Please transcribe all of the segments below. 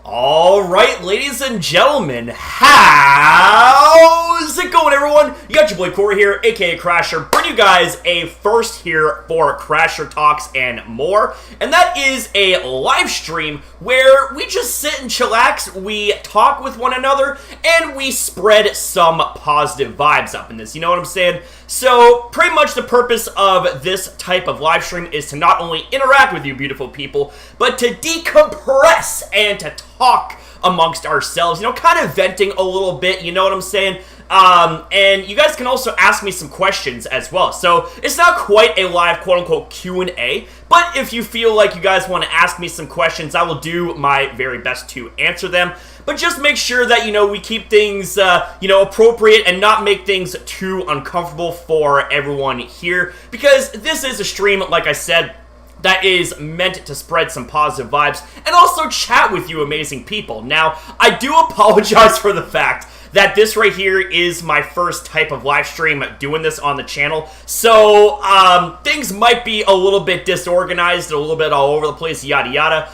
All right, ladies and gentlemen, how's it going, everyone? You got your boy Corey here, aka Crasher, bringing you guys a first here for Crasher Talks and More, and that is a live stream where we just sit and chillax, we talk with one another, and we spread some positive vibes up in this, you know what I'm saying? So, pretty much the purpose of this type of live stream is to not only interact with you beautiful people, but to decompress and to talk amongst ourselves, you know, kind of venting a little bit, you know what I'm saying? And you guys can also ask me some questions as well. So, it's not quite a live quote-unquote Q&A, but if you feel like you guys want to ask me some questions, I will do my very best to answer them. But just make sure that, you know, we keep things, appropriate and not make things too uncomfortable for everyone here. Because this is a stream, like I said, that is meant to spread some positive vibes and also chat with you amazing people. Now, I do apologize for the fact that this right here is my first type of live stream doing this on the channel. So, things might be a little bit disorganized, a little bit all over the place, yada yada.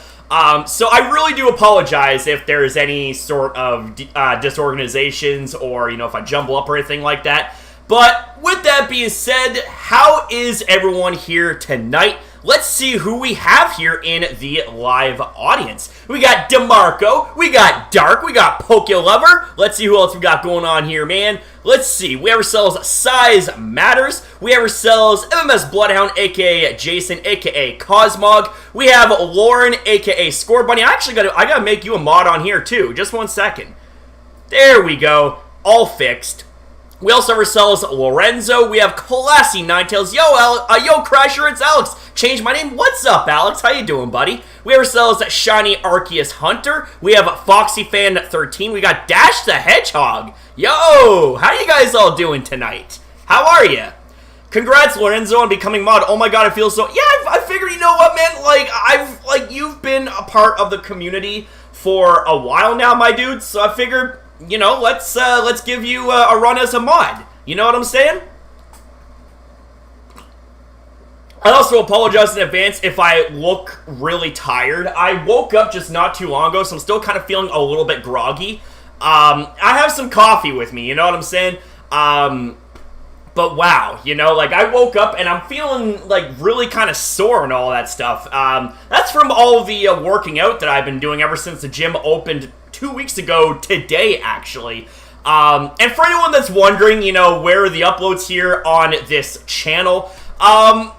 So I really do apologize if there's any sort of disorganizations or, you know, if I jumble up or anything like that. But with that being said, how is everyone here tonight? Let's see who we have here in the live audience. We got DeMarco, we got Dark, we got PokeLover. Let's see who else we got going on here, man. Let's see, we have ourselves Size Matters. We have ourselves MMS Bloodhound, aka Jason, aka Cosmog. We have Lauren, aka Score Bunny. I gotta make you a mod on here too. Just 1 second. There we go. All fixed. We also have ourselves Lorenzo. We have Classy Ninetales. Yo, Crasher, it's Alex. Changed my name. What's up, Alex? How you doing, buddy? We have ourselves Shiny Arceus Hunter. We have FoxyFan13. We got Dash the Hedgehog. Yo, how you guys all doing tonight? How are you? Congrats, Lorenzo, on becoming mod. Oh my god, I feel so... Yeah, I figured, you know what, man? You've been a part of the community for a while now, my dude. So I figured... You know, let's give you a run as a mod. You know what I'm saying? I also apologize in advance if I look really tired. I woke up just not too long ago, so I'm still kind of feeling a little bit groggy. I have some coffee with me, you know what I'm saying? But wow, you know, like, I woke up and I'm feeling, like, really kind of sore and all that stuff. That's from all the working out that I've been doing ever since the gym opened 2 weeks ago today, actually. And for anyone that's wondering, you know, where are the uploads here on this channel, long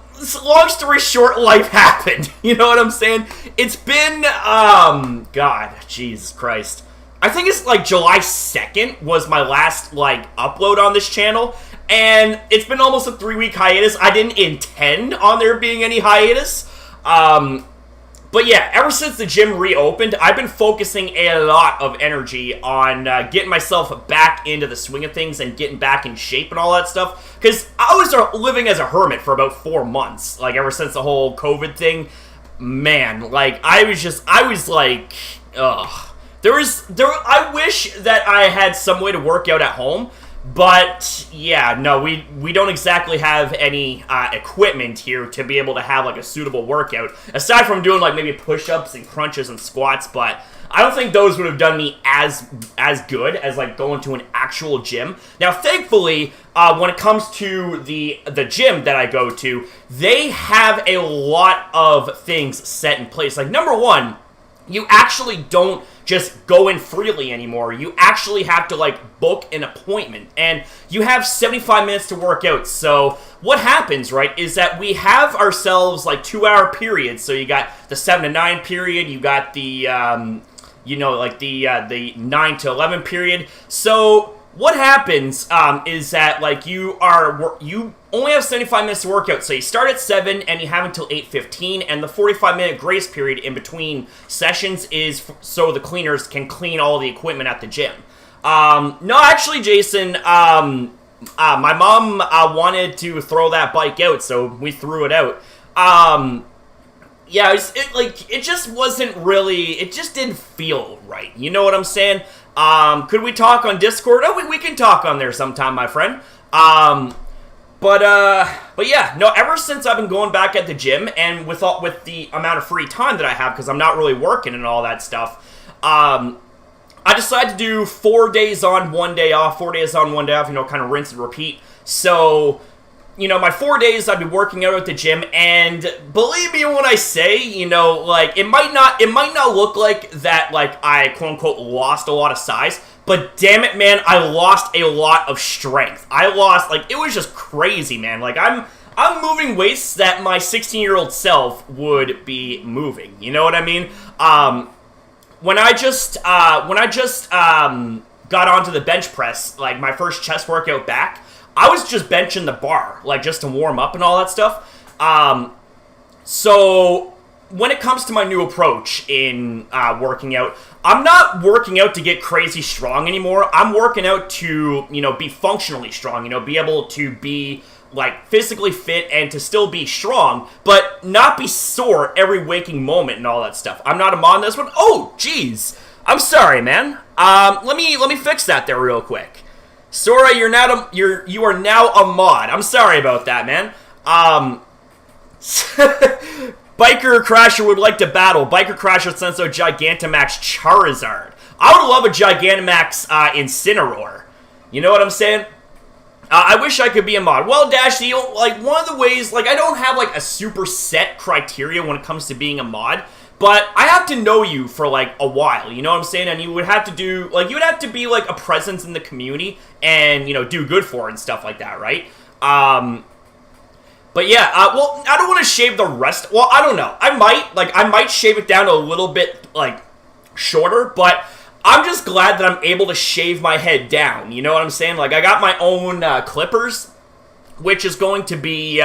story short, life happened. You know what I'm saying? It's been, God, Jesus Christ. I think it's, like, July 2nd was my last, like, upload on this channel. And it's been almost a 3-week hiatus. I didn't intend on there being any hiatus. But yeah, ever since the gym reopened, I've been focusing a lot of energy on getting myself back into the swing of things and getting back in shape and all that stuff. Because I was living as a hermit for about 4 months, like, ever since the whole COVID thing. Man, like, I was like, ugh. I wish that I had some way to work out at home. But, yeah, no, we don't exactly have any equipment here to be able to have, like, a suitable workout. Aside from doing, like, maybe push-ups and crunches and squats, but I don't think those would have done me as good as, like, going to an actual gym. Now, thankfully, when it comes to the gym that I go to, they have a lot of things set in place. Like, number one, you actually don't just go in freely anymore. You actually have to, like, book an appointment. And you have 75 minutes to work out. So what happens, right, is that we have ourselves, like, 2-hour periods. So you got the 7 to 9 period. You got the, the 9 to 11 period. So what happens is that, like, you only have 75 minutes to work out. So you start at 7 and you have until 8:15, and the 45-minute grace period in between sessions is so the cleaners can clean all the equipment at the gym. No, actually, Jason, my mom wanted to throw that bike out, so we threw it out. Yeah, it just wasn't really, it just didn't feel right. You know what I'm saying? Could we talk on Discord? Oh, we can talk on there sometime, my friend. But yeah, no, ever since I've been going back at the gym, and with the amount of free time that I have, because I'm not really working and all that stuff, I decided to do 4 days on, 1 day off, 4 days on, 1 day off, kind of rinse and repeat. So, my 4 days I'd be working out at the gym, and believe me when I say, it might not look like that, I quote-unquote lost a lot of size, but damn it, man, I lost a lot of strength. I lost, it was just crazy, man. I'm moving weights that my 16-year-old self would be moving. You know what I mean? When I just got onto the bench press, my first chest workout back, I was just benching the bar, just to warm up and all that stuff. So when it comes to my new approach in working out, I'm not working out to get crazy strong anymore. I'm working out to, be functionally strong, be able to be, physically fit and to still be strong, but not be sore every waking moment and all that stuff. I'm not a mod in this one. Oh, jeez. I'm sorry, man. Let me fix that there real quick. Sora, you are now a mod. I'm sorry about that, man. Biker Crasher would like to battle. Biker Crasher Senso Gigantamax Charizard. I would love a Gigantamax Incineroar. You know what I'm saying? I wish I could be a mod. Well, Dashy, one of the ways, I don't have, a super set criteria when it comes to being a mod, but I have to know you for, a while, you know what I'm saying? And you would have to do, you would have to be, a presence in the community and, do good for it and stuff like that, right? But yeah, well, I don't want to shave the rest, well, I don't know. I might shave it down a little bit, shorter, but I'm just glad that I'm able to shave my head down, you know what I'm saying? I got my own clippers, which is going to be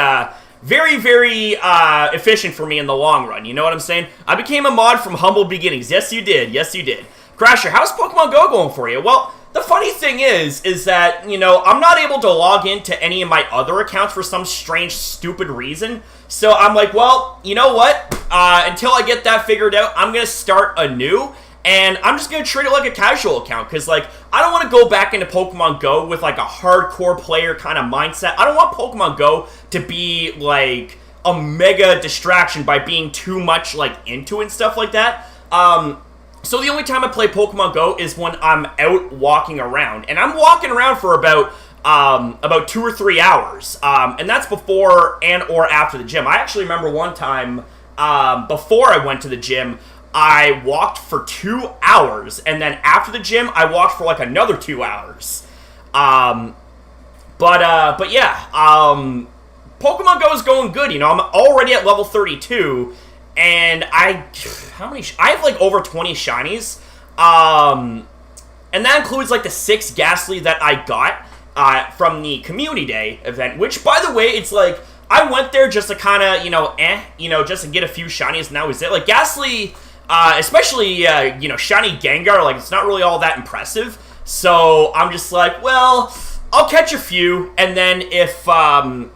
very, very efficient for me in the long run, you know what I'm saying? I became a mod from humble beginnings. Yes, you did. Yes, you did. Crasher, how's Pokemon Go going for you? Well, the funny thing is that, I'm not able to log into any of my other accounts for some strange, stupid reason. So I'm like, well, you know what? Until I get that figured out, I'm going to start anew. And I'm just going to treat it like a casual account, because, I don't want to go back into Pokemon Go with, a hardcore player kind of mindset. I don't want Pokemon Go to be, a mega distraction by being too much, into it and stuff like that. So the only time I play Pokemon Go is when I'm out walking around. And I'm walking around for about 2 or 3 hours. And that's before and or after the gym. I actually remember one time, before I went to the gym, I walked for 2 hours, and then after the gym, I walked for another 2 hours. But yeah, Pokemon Go is going good. I'm already at level 32, and I have over 20 shinies. And that includes the 6 Ghastly that I got from the Community Day event, which, by the way, it's I went there just to kind of, just to get a few shinies, and that was it. Ghastly, especially, shiny Gengar, it's not really all that impressive. So I'm just well, I'll catch a few, and then if, I'll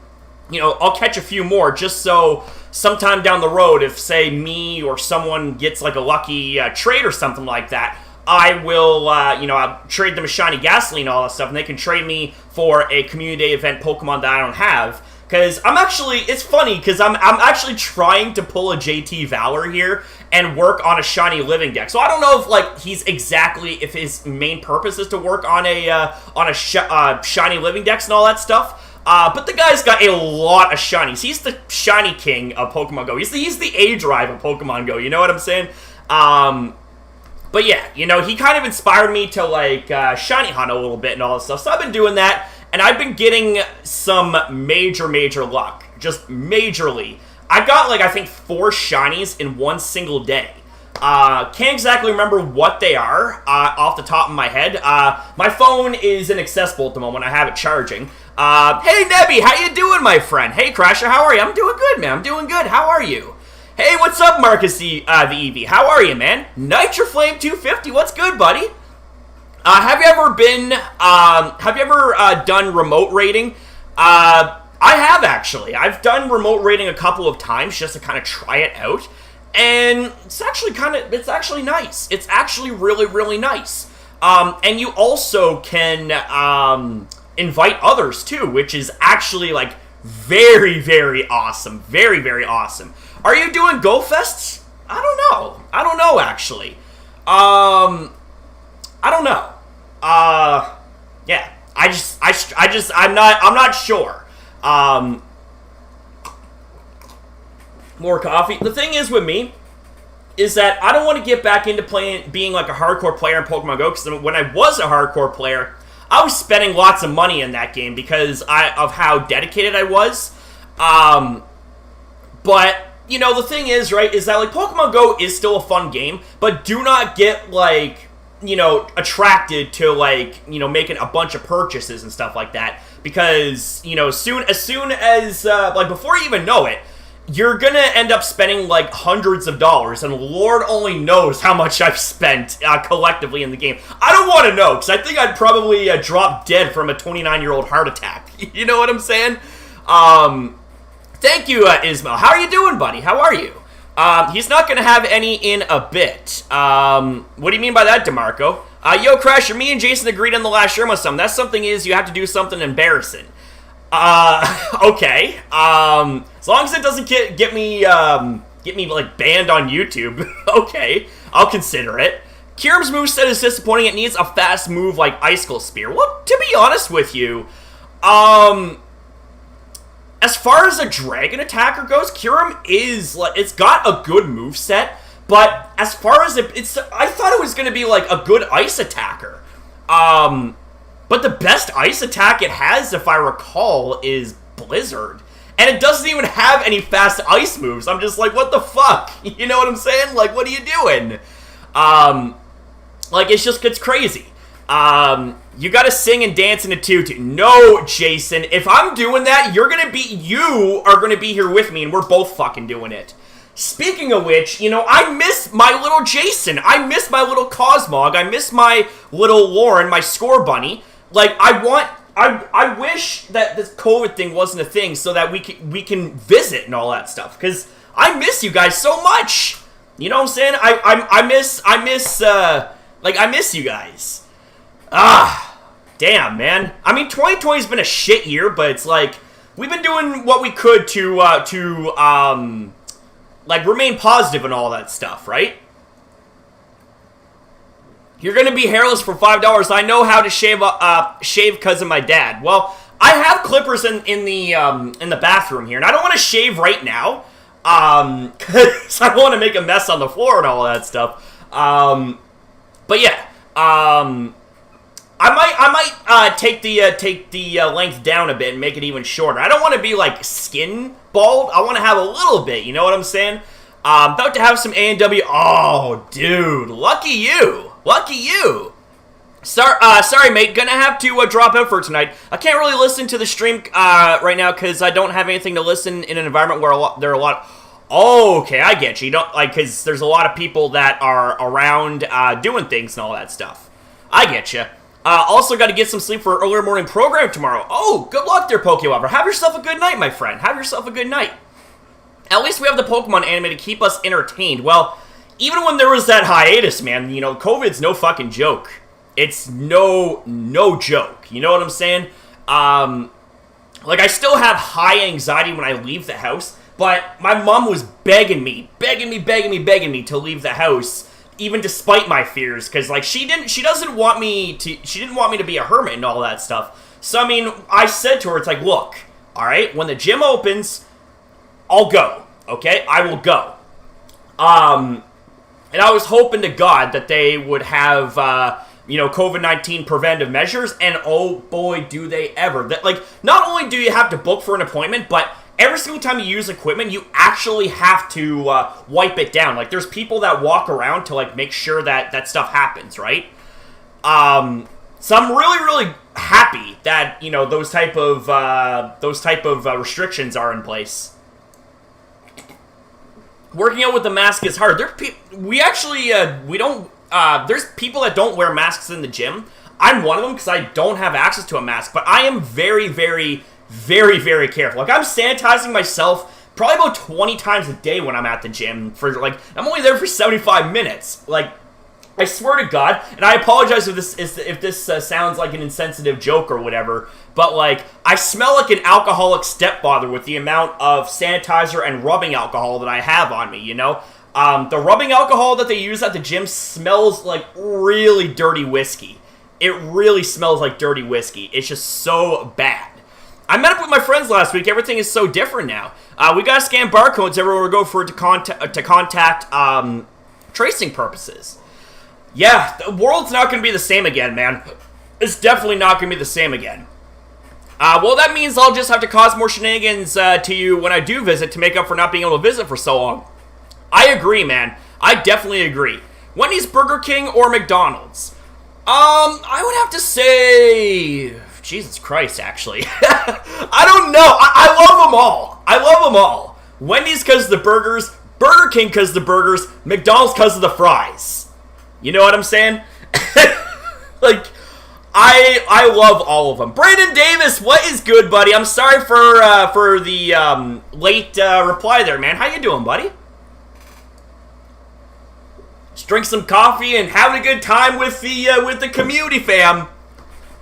catch a few more just so sometime down the road, if, say, me or someone gets, a lucky trade or something like that, I will, I'll trade them a shiny Ghastly and all that stuff, and they can trade me for a Community Day event Pokemon that I don't have. Because it's funny, because I'm actually trying to pull a JT Valor here and work on a shiny living deck. So I don't know if, if his main purpose is to work on a shiny living decks and all that stuff. But the guy's got a lot of shinies. He's the shiny king of Pokemon Go. He's the A drive of Pokemon Go, you know what I'm saying? But yeah, he kind of inspired me to, shiny hunt a little bit and all that stuff. So I've been doing that. And I've been getting some major luck. Just majorly. I got, I think 4 shinies in one single day. Can't exactly remember what they are off the top of my head. My phone is inaccessible at the moment. I have it charging. Hey, Nebby, how you doing, my friend? Hey, Crasher, how are you? I'm doing good, man. I'm doing good. How are you? Hey, what's up, Marcus the EV? How are you, man? Nitroflame 250, what's good, buddy? Have you ever done remote raiding? I have, actually. I've done remote raiding a couple of times just to kind of try it out. And it's actually nice. It's actually really nice. And you also can invite others, too, which is actually, very awesome. Very awesome. Are you doing Go Fests? I don't know, actually. I don't know. Yeah. I'm not sure. More coffee. The thing is with me is that I don't want to get back into being like a hardcore player in Pokemon Go, because when I was a hardcore player, I was spending lots of money in that game because of how dedicated I was. But, you know, the thing is, right, is that, like, Pokemon Go is still a fun game, but do not get, like, you know, attracted to, like, you know, making a bunch of purchases and stuff like that, because, you know, as soon as, like, before you even know it, you're gonna end up spending, like, hundreds of dollars, and Lord only knows how much I've spent collectively in the game. I don't want to know, because I think I'd probably drop dead from a 29-year-old heart attack. You know what I'm saying? Thank you, Ismail. How are you doing, buddy? How are you? He's not gonna have any in a bit. What do you mean by that, DeMarco? Yo, Crasher, me and Jason agreed on the last Sherma sum. That something is you have to do something embarrassing. Okay. As long as it doesn't get me like banned on YouTube, okay, I'll consider it. Kyurem's moveset is disappointing. It needs a fast move like Icicle Spear. Well, to be honest with you, as far as a dragon attacker goes, Kyurem is like, it's got a good moveset, but as far as I thought it was gonna be like a good ice attacker. But the best ice attack it has, if I recall, is Blizzard. And it doesn't even have any fast ice moves. I'm just like, what the fuck? You know what I'm saying? Like, what are you doing? Like, it's crazy. You gotta sing and dance in a tutu. No, Jason. If I'm doing that, you are gonna be here with me, and we're both fucking doing it. Speaking of which, you know, I miss my little Jason. I miss my little Cosmog. I miss my little Lauren, my score bunny. Like, I wish that this COVID thing wasn't a thing so that we can visit and all that stuff, because I miss you guys so much. You know what I'm saying? I miss you guys. Damn, man. I mean, 2020's been a shit year, but it's like we've been doing what we could to like remain positive and all that stuff, right? You're gonna be hairless for $5. I know how to shave because of my dad. Well, I have clippers in the bathroom here, and I don't want to shave right now, because I don't want to make a mess on the floor and all that stuff. But yeah, I might take the length down a bit and make it even shorter. I don't want to be like skin bald. I want to have a little bit. You know what I'm saying? About to have some A&W. Oh, dude, lucky you. Lucky you. Sorry, mate. Gonna have to drop out for tonight. I can't really listen to the stream right now because I don't have anything to listen in an environment where there are a lot. Oh, okay, I get you. You don't like because there's a lot of people that are around doing things and all that stuff. I get you. Also, got to get some sleep for an earlier morning program tomorrow. Oh, good luck there, Pokelover. Have yourself a good night, my friend. Have yourself a good night. At least we have the Pokemon anime to keep us entertained. Well, even when there was that hiatus, man, you know, COVID's no fucking joke. It's no joke. You know what I'm saying? Like, I still have high anxiety when I leave the house, but my mom was begging me to leave the house, even despite my fears, because, like, she didn't want me to be a hermit and all that stuff. So, I mean, I said to her, it's like, look, alright, when the gym opens, I'll go, okay? I will go. And I was hoping to God that they would have, you know, COVID-19 preventive measures, and oh boy, do they ever. That, like, not only do you have to book for an appointment, but every single time you use equipment, you actually have to wipe it down. Like, there's people that walk around to, like, make sure that that stuff happens, right? So I'm really happy that, you know, those type of restrictions are in place. Working out with the mask is hard. There's people that don't wear masks in the gym. I'm one of them because I don't have access to a mask, but I am very careful. Like, I'm sanitizing myself probably about 20 times a day when I'm at the gym for, like, I'm only there for 75 minutes. Like, I swear to God, and I apologize if this sounds like an insensitive joke or whatever, but, like, I smell like an alcoholic stepfather with the amount of sanitizer and rubbing alcohol that I have on me, you know? The rubbing alcohol that they use at the gym smells like really dirty whiskey. It really smells like dirty whiskey. It's just so bad. I met up with my friends last week. Everything is so different now. We gotta scan barcodes everywhere we go for it to contact tracing purposes. Yeah, the world's not gonna be the same again, man. It's definitely not gonna be the same again. Well, that means I'll just have to cause more shenanigans to you when I do visit to make up for not being able to visit for so long. I agree, man. I definitely agree. Wendy's, Burger King, or McDonald's? I would have to say... Jesus Christ, actually. I don't know. I love them all. I love them all. Wendy's because of the burgers, Burger King because of the burgers, McDonald's because of the fries. You know what I'm saying? Like, I love all of them. Brandon Davis, what is good, buddy? I'm sorry for the late reply there, man. How you doing, buddy? Just drink some coffee and having a good time with the community, fam.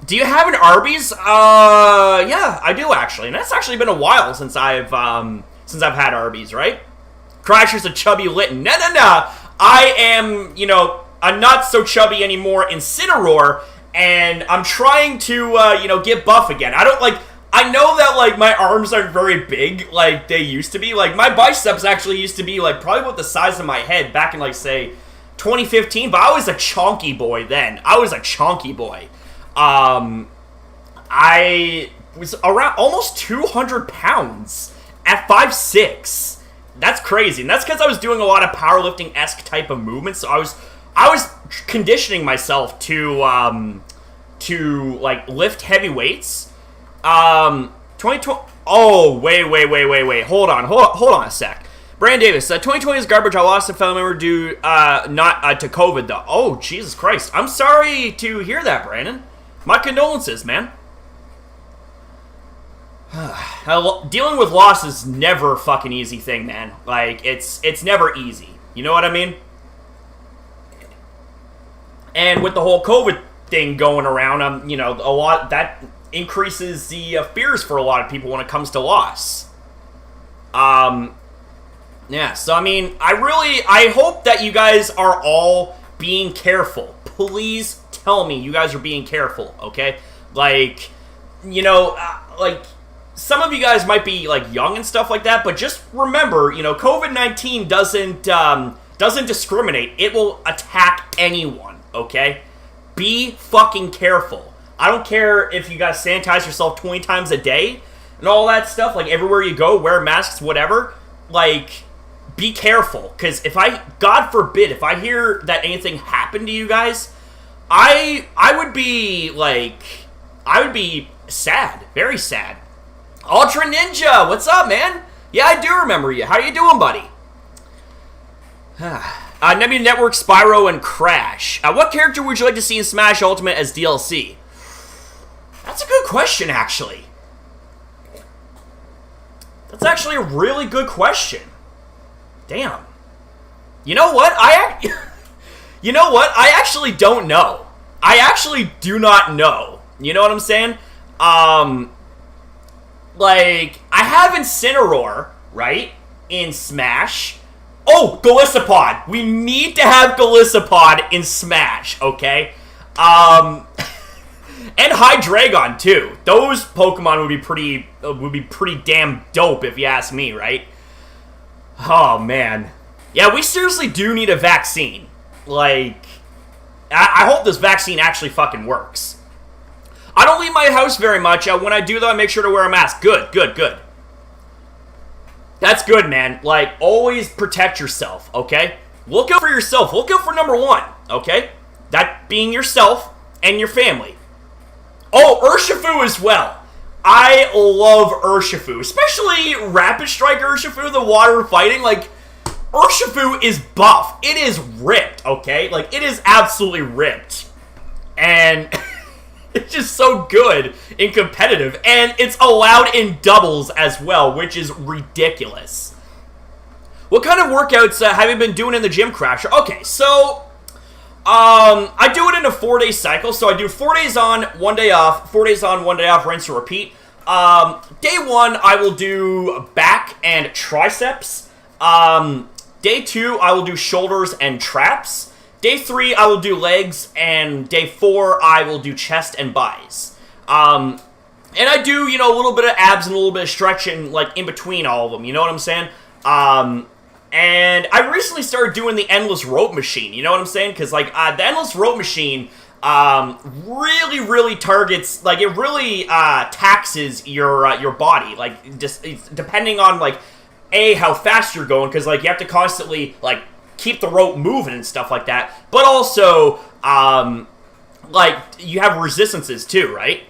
Do you have an Arby's? Yeah, I do actually, and that's actually been a while since I've had Arby's, right? Crasher's a chubby Litton. No. I am, I'm not so chubby anymore in Cineroar, and I'm trying to, get buff again. I know that, my arms aren't very big like they used to be. Like, my biceps actually used to be, probably about the size of my head back in, say, 2015, but I was a chonky boy then. I was around almost 200 pounds at 5'6". That's crazy, and that's because I was doing a lot of powerlifting-esque type of movements. So I was conditioning myself to lift heavy weights. 2020. Oh, wait. Hold on a sec. Brandon Davis, 2020 is garbage. I lost a family member due not to COVID though. Oh, Jesus Christ! I'm sorry to hear that, Brandon. My condolences, man. Dealing with loss is never a fucking easy thing, man. It's never easy. You know what I mean? And with the whole COVID thing going around, a lot that increases the fears for a lot of people when it comes to loss. Yeah. So I hope that you guys are all being careful. Please tell me you guys are being careful, okay? Some of you guys might be, young and stuff like that, but just remember, COVID-19 doesn't discriminate. It will attack anyone, okay? Be fucking careful. I don't care if you guys sanitize yourself 20 times a day and all that stuff. Everywhere you go, wear masks, whatever. Be careful, because God forbid, if I hear that anything happened to you guys, I would be sad, very sad. Ultra Ninja, what's up, man? Yeah, I do remember you. How you doing, buddy? Nebula Network, Spyro, and Crash. What character would you like to see in Smash Ultimate as DLC? That's a good question, actually. That's actually a really good question. Damn. You know what? I actually don't know. I actually do not know. You know what I'm saying? I have Incineroar, right? In Smash. Oh, Golisopod. We need to have Golisopod in Smash, okay? And Hydreigon, too. Those Pokemon would be pretty damn dope, if you ask me, right? Oh, man. Yeah, we seriously do need a vaccine. I hope this vaccine actually fucking works. I don't leave my house very much. When I do, though, I make sure to wear a mask. Good. That's good, man. Always protect yourself, okay? Look out for yourself. Look out for number one, okay? That being yourself and your family. Oh, Urshifu as well. I love Urshifu, especially Rapid Strike Urshifu, the water fighting. Urshifu is buff. It is ripped, okay? It is absolutely ripped. And it's just so good in competitive. And it's allowed in doubles as well, which is ridiculous. What kind of workouts have you been doing in the gym, Crasher? Okay, so I do it in a 4-day cycle. So I do 4 days on, 1 day off, 4 days on, 1 day off, rinse and repeat. Day one, I will do back and triceps. Day Day 2, I will do shoulders and traps. Day 3, I will do legs, and day 4, I will do chest and buys. And I do, you know, a little bit of abs and a little bit of stretching, like, in between all of them, you know what I'm saying? And I recently started doing the endless rope machine, you know what I'm saying? Because, like, the endless rope machine really targets, like, it really taxes your body, like, just depending on, like, how fast you're going, because, like, you have to constantly, like, keep the rope moving and stuff like that, but also, like, you have resistances too, right?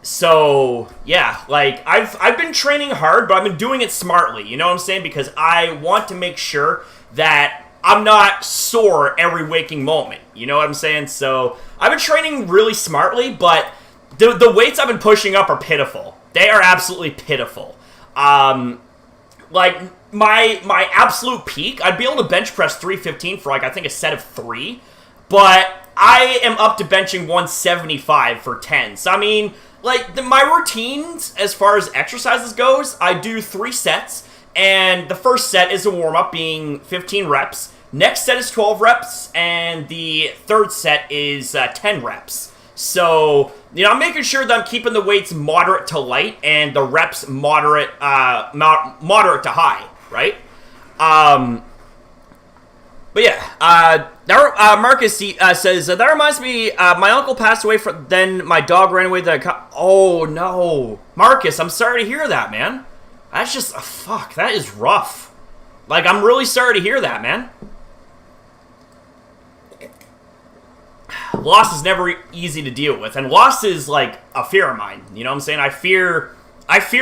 So, yeah, like, I've been training hard, but I've been doing it smartly, you know what I'm saying? Because I want to make sure that I'm not sore every waking moment, you know what I'm saying? So, I've been training really smartly, but the weights I've been pushing up are pitiful. They are absolutely pitiful. Like, my absolute peak, I'd be able to bench press 315 for, like, I think a set of 3, but I am up to benching 175 for 10. So, I mean, like, my routines, as far as exercises goes, I do 3 sets, and the first set is a warm-up, being 15 reps. Next set is 12 reps, and the third set is 10 reps. So, you know, I'm making sure that I'm keeping the weights moderate to light, and the reps moderate to high, right? But yeah, Marcus says, that reminds me, my uncle passed away, then my dog ran away. Oh, no. Marcus, I'm sorry to hear that, man. That's just, fuck, that is rough. Like, I'm really sorry to hear that, man. Loss is never easy to deal with, and loss is, like, a fear of mine, you know what I'm saying? I fear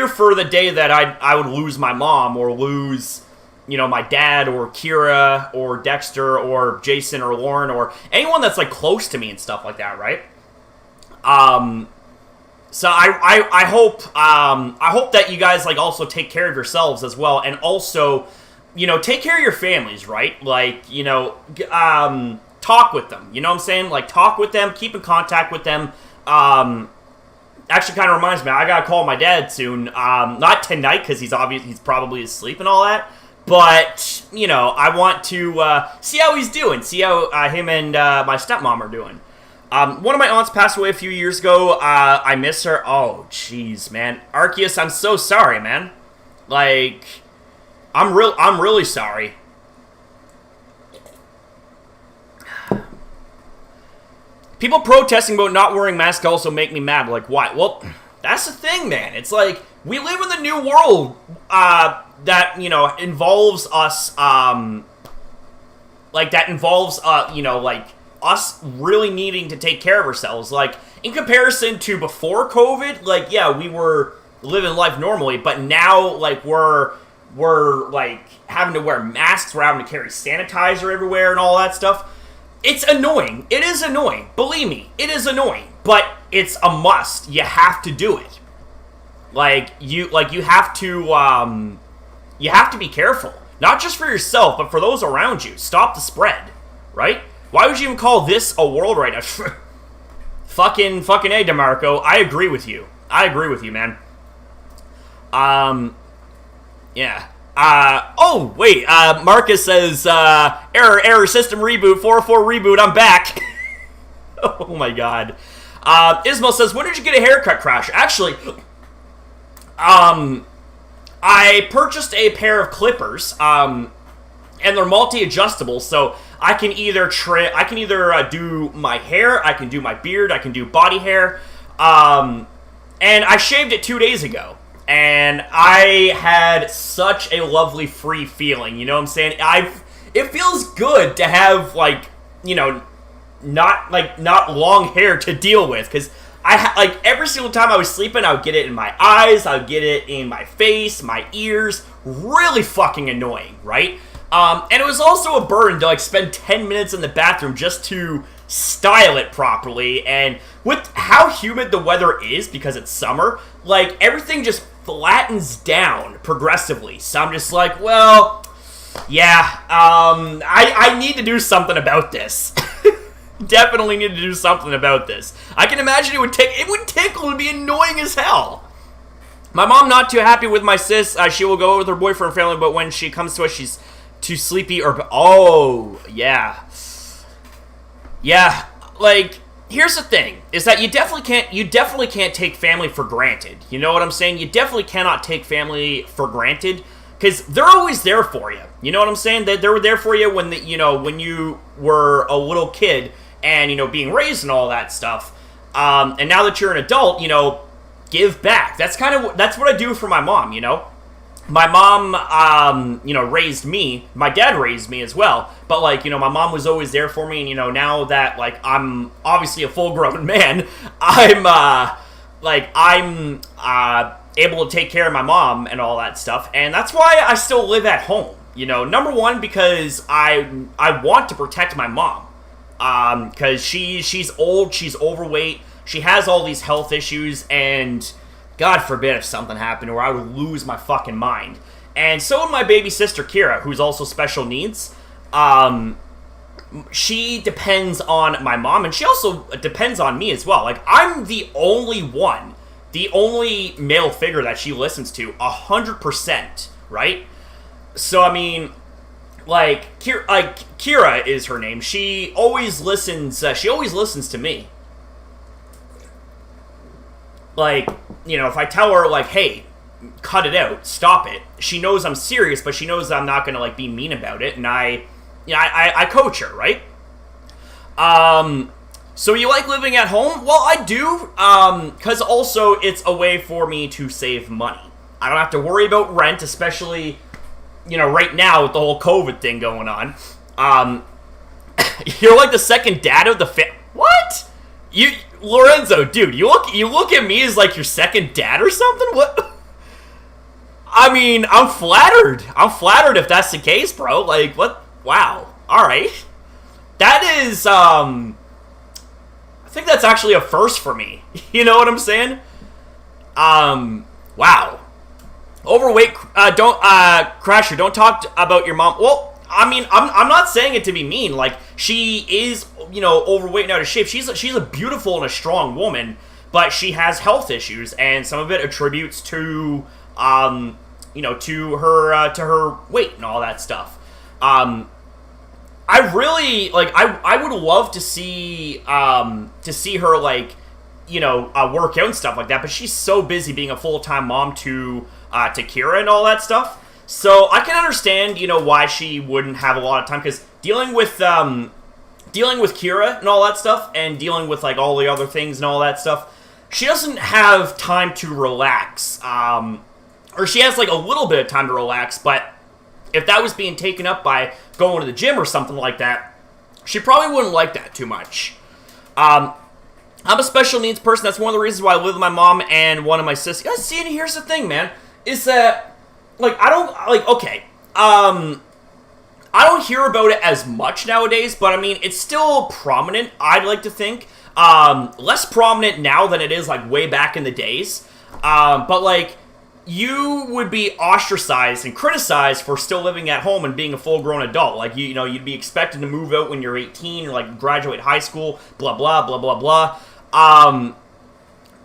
for the day that I would lose my mom, or lose, you know, my dad, or Kira, or Dexter, or Jason, or Lauren, or anyone that's, like, close to me and stuff like that, right? So I hope that you guys, like, also take care of yourselves as well, and also, you know, take care of your families, right? Like, you know, talk with them, you know what I'm saying? Like, talk with them, keep in contact with them. Actually kind of reminds me, I gotta call my dad soon. Not tonight, because he's probably asleep and all that. But, you know, I want to see how he's doing, see how him and my stepmom are doing. One of my aunts passed away a few years ago. I miss her. Oh, jeez, man. Arceus, I'm so sorry, man. Like, I'm really sorry. People protesting about not wearing masks also make me mad. Like, why? Well, that's the thing, man. It's like, we live in the new world that, you know, involves us, you know, like, us really needing to take care of ourselves. Like, in comparison to before COVID, like, yeah, we were living life normally, but now, like, we're like, having to wear masks, we're having to carry sanitizer everywhere and all that stuff. It's annoying. It is annoying. Believe me, it is annoying. But it's a must. You have to do it. You have to be careful. Not just for yourself, but for those around you. Stop the spread, right? Why would you even call this a world right now? fucking A, DeMarco. I agree with you. Man. Yeah. Oh, wait, Marcus says, error, system reboot, 404 reboot, I'm back. Oh my god. Ismail says, when did you get a haircut, Crasher? Actually, I purchased a pair of clippers, and they're multi-adjustable, so I can either do my hair, I can do my beard, I can do body hair, and I shaved it 2 days ago. And I had such a lovely free feeling, you know what I'm saying? It feels good to have, like, you know, not long hair to deal with, because like, every single time I was sleeping, I would get it in my eyes, I would get it in my face, my ears, really fucking annoying, right? And it was also a burden to, like, spend 10 minutes in the bathroom just to style it properly, and with how humid the weather is, because it's summer, like, everything just flattens down progressively. So I'm just like, well, yeah, I need to do something about this. Definitely need to do something about this. I can imagine it would tickle, it would be annoying as hell. My mom not too happy with my sis. She will go with her boyfriend and family, but when she comes to us, she's too sleepy or... Oh, yeah. Yeah, like, here's the thing, is that you definitely can't take family for granted. You know what I'm saying? You definitely cannot take family for granted, because they're always there for you. You know what I'm saying? They were there for you when, when you were a little kid and, being raised and all that stuff. And now that you're an adult, give back. That's what I do for my mom, My mom, raised me. My dad raised me as well. But, my mom was always there for me. And, now that, I'm obviously a full-grown man, I'm able to take care of my mom and all that stuff. And that's why I still live at home. Number one, because I want to protect my mom. Because she's old, she's overweight, she has all these health issues, and God forbid if something happened or I would lose my fucking mind. And so would my baby sister Kira, who's also special needs. She depends on my mom, and she also depends on me as well. I'm the only male figure that she listens to 100%, right? So, I mean, Kira is her name. She always listens to me. If I tell her, hey, cut it out, stop it, she knows I'm serious, but she knows I'm not gonna, be mean about it, and I coach her, right? So you like living at home? Well, I do, because also it's a way for me to save money. I don't have to worry about rent, especially, right now with the whole COVID thing going on. You're like the second dad of the What? Lorenzo, dude, you look at me as your second dad or something? What? I mean, I'm flattered. I'm flattered if that's the case, bro. What? Wow. Alright. That is, I think that's actually a first for me. You know what I'm saying? Wow. Overweight, Crasher, don't talk about your mom. Well, I mean, I'm not saying it to be mean. She is, overweight and out of shape. She's a beautiful and a strong woman, but she has health issues, and some of it attributes to, to her weight and all that stuff. I really, I would love to see her, work out and stuff like that, but she's so busy being a full-time mom to Kira and all that stuff. So I can understand, why she wouldn't have a lot of time, because dealing with Kira and all that stuff, and dealing with, all the other things and all that stuff, she doesn't have time to relax. Or she has, a little bit of time to relax, but if that was being taken up by going to the gym or something like that, she probably wouldn't like that too much. I'm a special needs person. That's one of the reasons why I live with my mom and one of my sisters. You guys see, and here's the thing, man, is that, I don't hear about it as much nowadays, but I mean, it's still prominent, I'd like to think. Less prominent now than it is, way back in the days. But, you would be ostracized and criticized for still living at home and being a full-grown adult. You'd be expected to move out when you're 18 or, graduate high school, blah, blah, blah, blah, blah.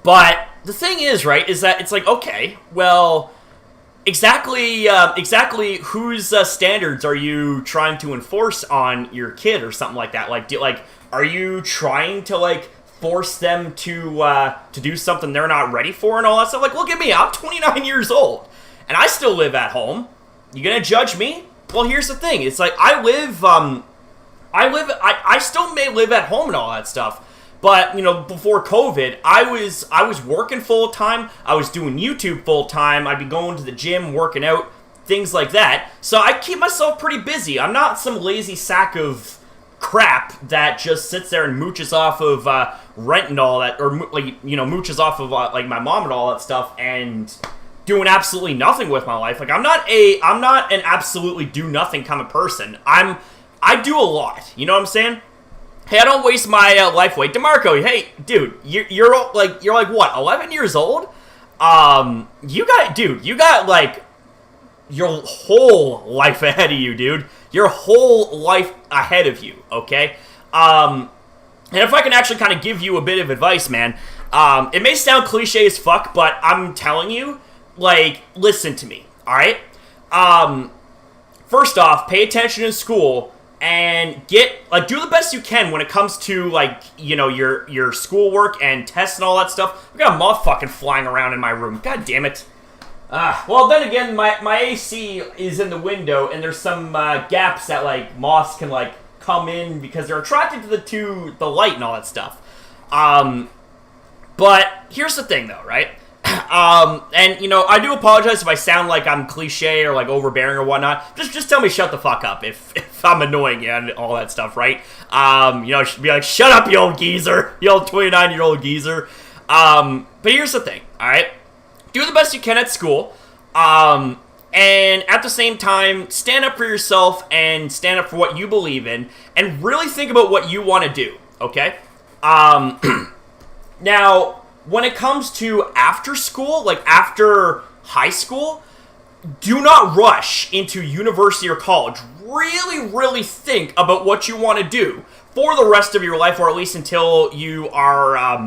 But the thing is, right, is that it's okay, well, exactly whose standards are you trying to enforce on your kid or something like that? Are you trying to, force them to do something they're not ready for and all that stuff? Look at me, I'm 29 years old, and I still live at home. You gonna judge me? Well, here's the thing. It's I still may live at home and all that stuff. But, before COVID, I was working full-time, I was doing YouTube full-time, I'd be going to the gym, working out, things like that. So I keep myself pretty busy. I'm not some lazy sack of crap that just sits there and mooches off of rent and all that, or, mooches off of, my mom and all that stuff, and doing absolutely nothing with my life. I'm not an absolutely do-nothing kind of person. I do a lot, you know what I'm saying? Hey, I don't waste my life away. DeMarco, hey, dude, you're what, 11 years old? You got your whole life ahead of you, dude. Your whole life ahead of you, okay? And if I can actually give you a bit of advice, man, it may sound cliche as fuck, but I'm telling you, like, listen to me, alright? First off, pay attention in school and do the best you can when it comes to, like, you know, your schoolwork and tests and all that stuff. We got a moth fucking flying around in my room. God damn it. Well, then again, my AC is in the window, and there's some gaps that, like, moths can, like, come in because they're attracted to the light and all that stuff. But here's the thing, though, right? And, you know, I do apologize if I sound like I'm cliche or, like, overbearing or whatnot. Just tell me shut the fuck up if I'm annoying you and all that stuff, right? You know, be like, shut up, you old geezer. You old 29-year-old geezer. But here's the thing, alright? Do the best you can at school. And at the same time, stand up for yourself and stand up for what you believe in. And really think about what you want to do, okay? Now, when it comes to after school, like after high school, do not rush into university or college. Really, really think about what you want to do for the rest of your life, or at least until you are,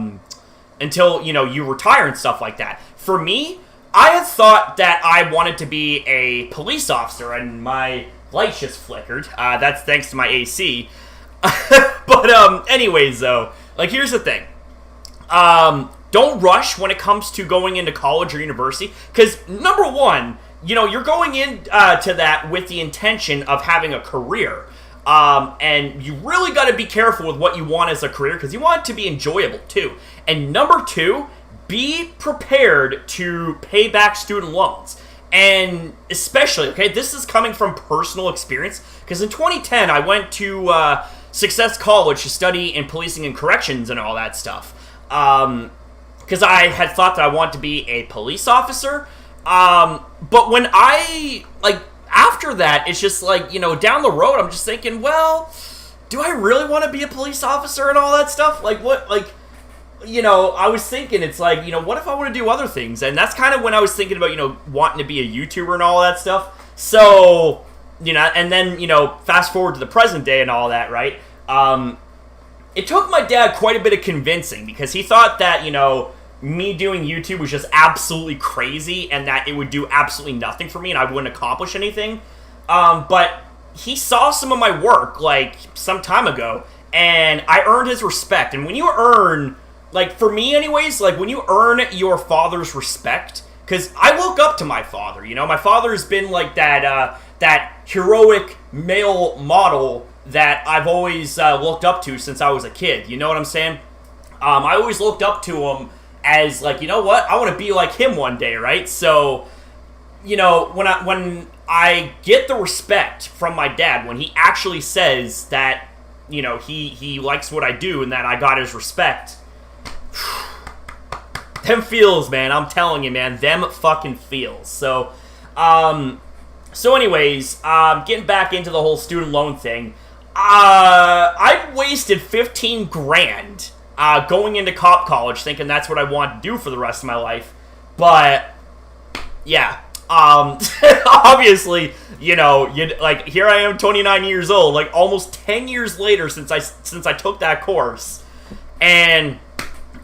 until, you know, you retire and stuff like that. For me, I had thought that I wanted to be a police officer, and my lights just flickered. That's thanks to my AC. But, anyways, though, like, here's the thing. Don't rush when it comes to going into college or university, because, number one, you know, you're going in to that with the intention of having a career. And you really got to be careful with what you want as a career, because you want it to be enjoyable, too. And number two, be prepared to pay back student loans. And especially, okay, this is coming from personal experience, because in 2010, I went to Success College to study in policing and corrections and all that stuff. Because I had thought that I wanted to be a police officer. But when after that, it's just like, you know, down the road, I'm just thinking, well, do I really want to be a police officer and all that stuff? Like, what, like, you know, I was thinking, it's like, you know, what if I want to do other things? And that's kind of when I was thinking about, you know, wanting to be a YouTuber and all that stuff. So, you know, and then, you know, fast forward to the present day and all that, right? It took my dad quite a bit of convincing, because he thought that, you know, me doing YouTube was just absolutely crazy and that it would do absolutely nothing for me and I wouldn't accomplish anything. But he saw some of my work, like, some time ago, and I earned his respect. And when you earn, like, for me anyways, like, when you earn your father's respect, because I look up to my father, you know? My father's been, like, that heroic male model that I've always looked up to since I was a kid, you know what I'm saying? I always looked up to him as, like, you know what, I want to be like him one day, right? So, you know, when I get the respect from my dad, when he actually says that, you know, he likes what I do and that I got his respect, them feels, man, I'm telling you, man, them fucking feels. So anyways, getting back into the whole student loan thing, I wasted 15 grand going into cop college thinking that's what I want to do for the rest of my life. But yeah, obviously, you know, like, here I am, 29 years old, like almost 10 years later since I took that course, and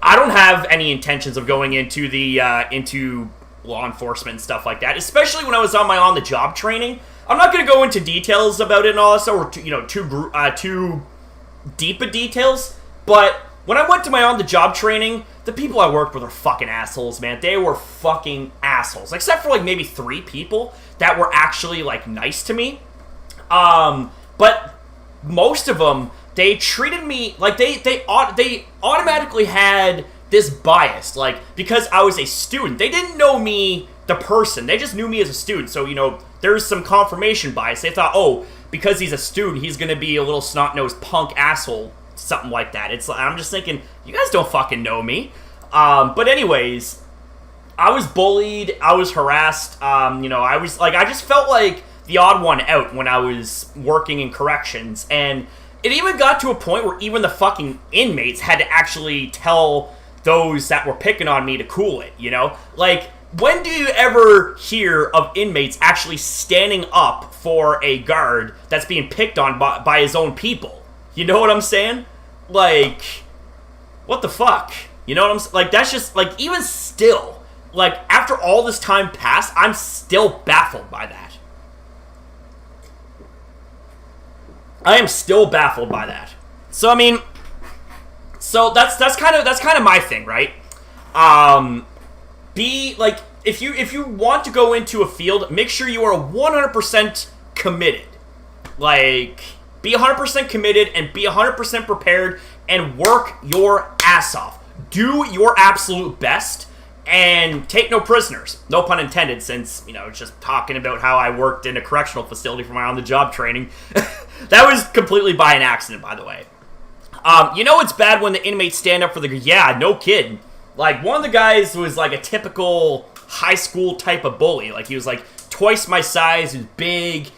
I don't have any intentions of going into the into law enforcement and stuff like that, especially when I was on my on-the-job training. I'm not going to go into details about it and all that stuff, or, you know, too deep of details, but when I went to my on-the-job training, the people I worked with are fucking assholes, man. They were fucking assholes, except for, like, maybe 3 people that were actually, like, nice to me. But most of them, they treated me like they automatically had this bias, like, because I was a student. They didn't know me, the person. They just knew me as a student. So, you know, there's some confirmation bias. They thought, oh, because he's a student, he's gonna be a little snot-nosed punk asshole, something like that. It's, I'm just thinking, you guys don't fucking know me. But anyways, I was bullied, I was harassed, you know, I just felt like the odd one out when I was working in corrections, and it even got to a point where even the fucking inmates had to actually tell those that were picking on me to cool it, you know? Like, when do you ever hear of inmates actually standing up for a guard that's being picked on by his own people? You know what I'm saying? Like, what the fuck? You know what I'm saying? Like, that's just, like, even still, like, after all this time passed, I'm still baffled by that. I am still baffled by that. So, I mean, so that's kind of my thing, right? Be, like, if you want to go into a field, make sure you are 100% committed. Like, be 100% committed and be 100% prepared and work your ass off. Do your absolute best and take no prisoners. No pun intended, since, you know, just talking about how I worked in a correctional facility for my on-the-job training. That was completely by an accident, by the way. You know it's bad when the inmates stand up for the... Yeah, no kidding. Like, one of the guys was, like, a typical high school type of bully. Like, he was, like, twice my size, he was big,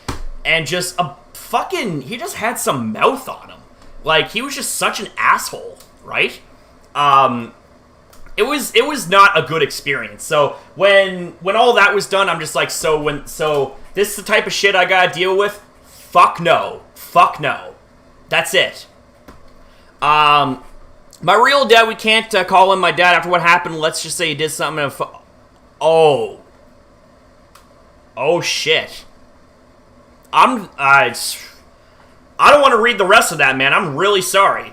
and just a fucking... He just had some mouth on him. Like, he was just such an asshole, right? It was not a good experience. So, when all that was done, I'm just like, so this is the type of shit I gotta deal with? Fuck no. Fuck no. That's it. My real dad, we can't call him my dad after what happened. Let's just say he did something. Oh shit. I don't want to read the rest of that, man. I'm really sorry.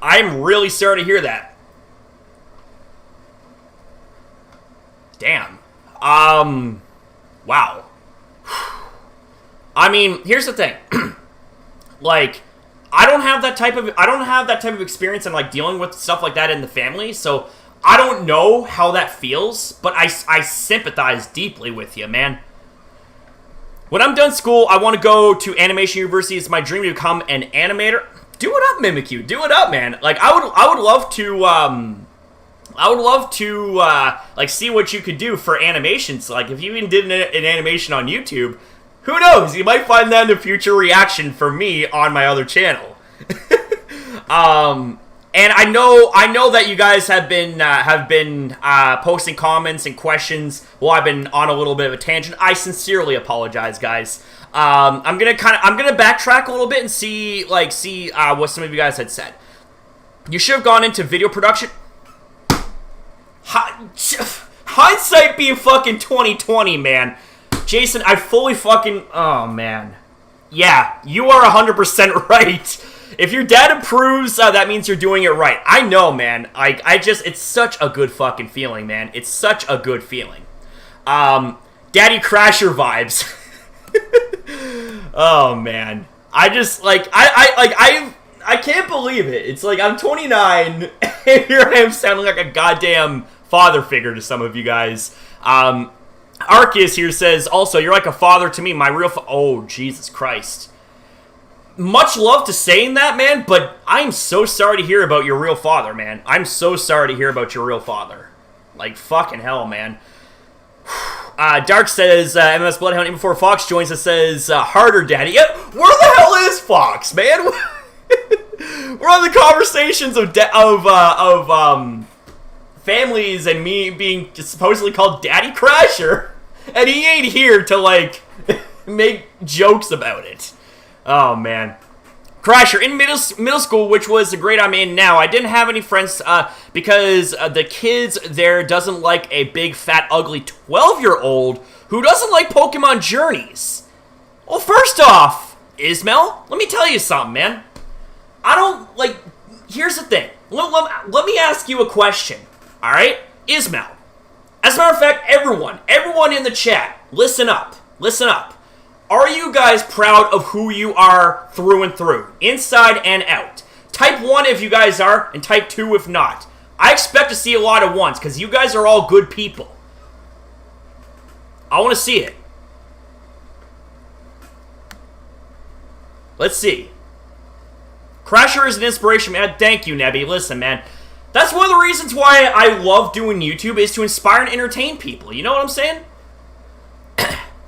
I'm really sorry to hear that. Damn. Wow. I mean, here's the thing. Like, I don't have that type of experience in, like, dealing with stuff like that in the family, so I don't know how that feels, but I sympathize deeply with you, man. When I'm done school, I want to go to animation university. It's my dream to become an animator. Do it up, Mimikyu. Do it up, man. Like, I would love to like, see what you could do for animations. Like, if you even did an animation on YouTube, who knows? You might find that in a future reaction for me on my other channel. And I know that you guys have been posting comments and questions while I've been on a little bit of a tangent. I sincerely apologize, guys. I'm gonna backtrack a little bit and see what some of you guys had said. You should have gone into video production. Hindsight being fucking 2020, man. Jason, I fully fucking... Oh, man. Yeah, you are 100% right. If your dad approves, that means you're doing it right. I know, man. It's such a good fucking feeling, man. It's such a good feeling. Daddy Crasher vibes. Oh, man. I just, like, I can't believe it. It's like, I'm 29, and here I am sounding like a goddamn father figure to some of you guys. Arceus here says, also, you're like a father to me, my real oh, Jesus Christ. Much love to saying that, man, but I'm so sorry to hear about your real father, man. I'm so sorry to hear about your real father. Like, fucking hell, man. Dark says, MS Bloodhound, even before Fox joins us, says, harder, daddy. Yeah, where the hell is Fox, man? We're on the conversations of families and me being supposedly called Daddy Crasher, and he ain't here to, like, make jokes about it. Oh, man. Crasher, in middle school, which was the grade I'm in now, I didn't have any friends because the kids there doesn't like a big, fat, ugly 12-year-old who doesn't like Pokemon Journeys. Well, first off, Ismail, let me tell you something, man. I don't, like, here's the thing. Let me ask you a question, alright? Ismail. As a matter of fact, everyone in the chat, listen up. Are you guys proud of who you are through and through, inside and out? Type 1 if you guys are, and type 2 if not. I expect to see a lot of ones, because you guys are all good people. I want to see it. Let's see. Crasher is an inspiration, man. Thank you, Nebby. Listen, man. That's one of the reasons why I love doing YouTube, is to inspire and entertain people. You know what I'm saying?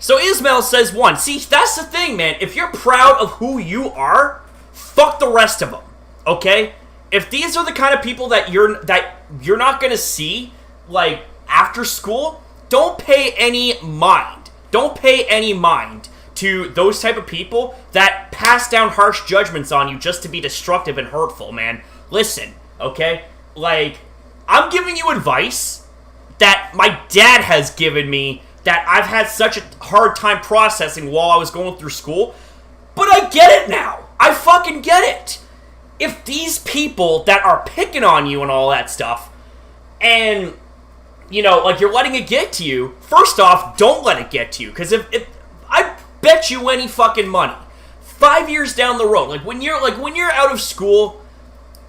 So Ismail says 1. See, that's the thing, man. If you're proud of who you are, fuck the rest of them. Okay? If these are the kind of people that you're not gonna see, like, after school, don't pay any mind. Don't pay any mind to those type of people that pass down harsh judgments on you just to be destructive and hurtful, man. Listen, okay? Like, I'm giving you advice that my dad has given me that I've had such a hard time processing while I was going through school. But I get it now. I fucking get it. If these people that are picking on you and all that stuff, and, you know, like, you're letting it get to you, first off, don't let it get to you. Because if I bet you any fucking money, 5 years down the road, when you're out of school,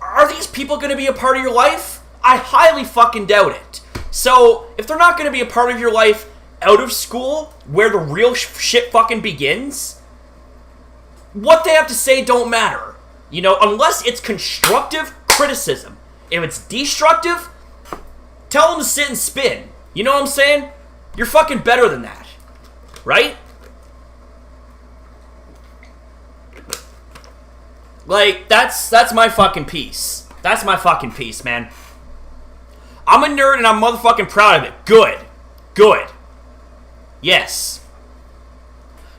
are these people going to be a part of your life? I highly fucking doubt it. So, if they're not going to be a part of your life out of school, where the real shit fucking begins, what they have to say don't matter. You know, unless it's constructive criticism. If it's destructive, tell them to sit and spin. You know what I'm saying? You're fucking better than that. Right? Like, that's my fucking piece. That's my fucking piece, man. I'm a nerd and I'm motherfucking proud of it. Good. Good. Yes.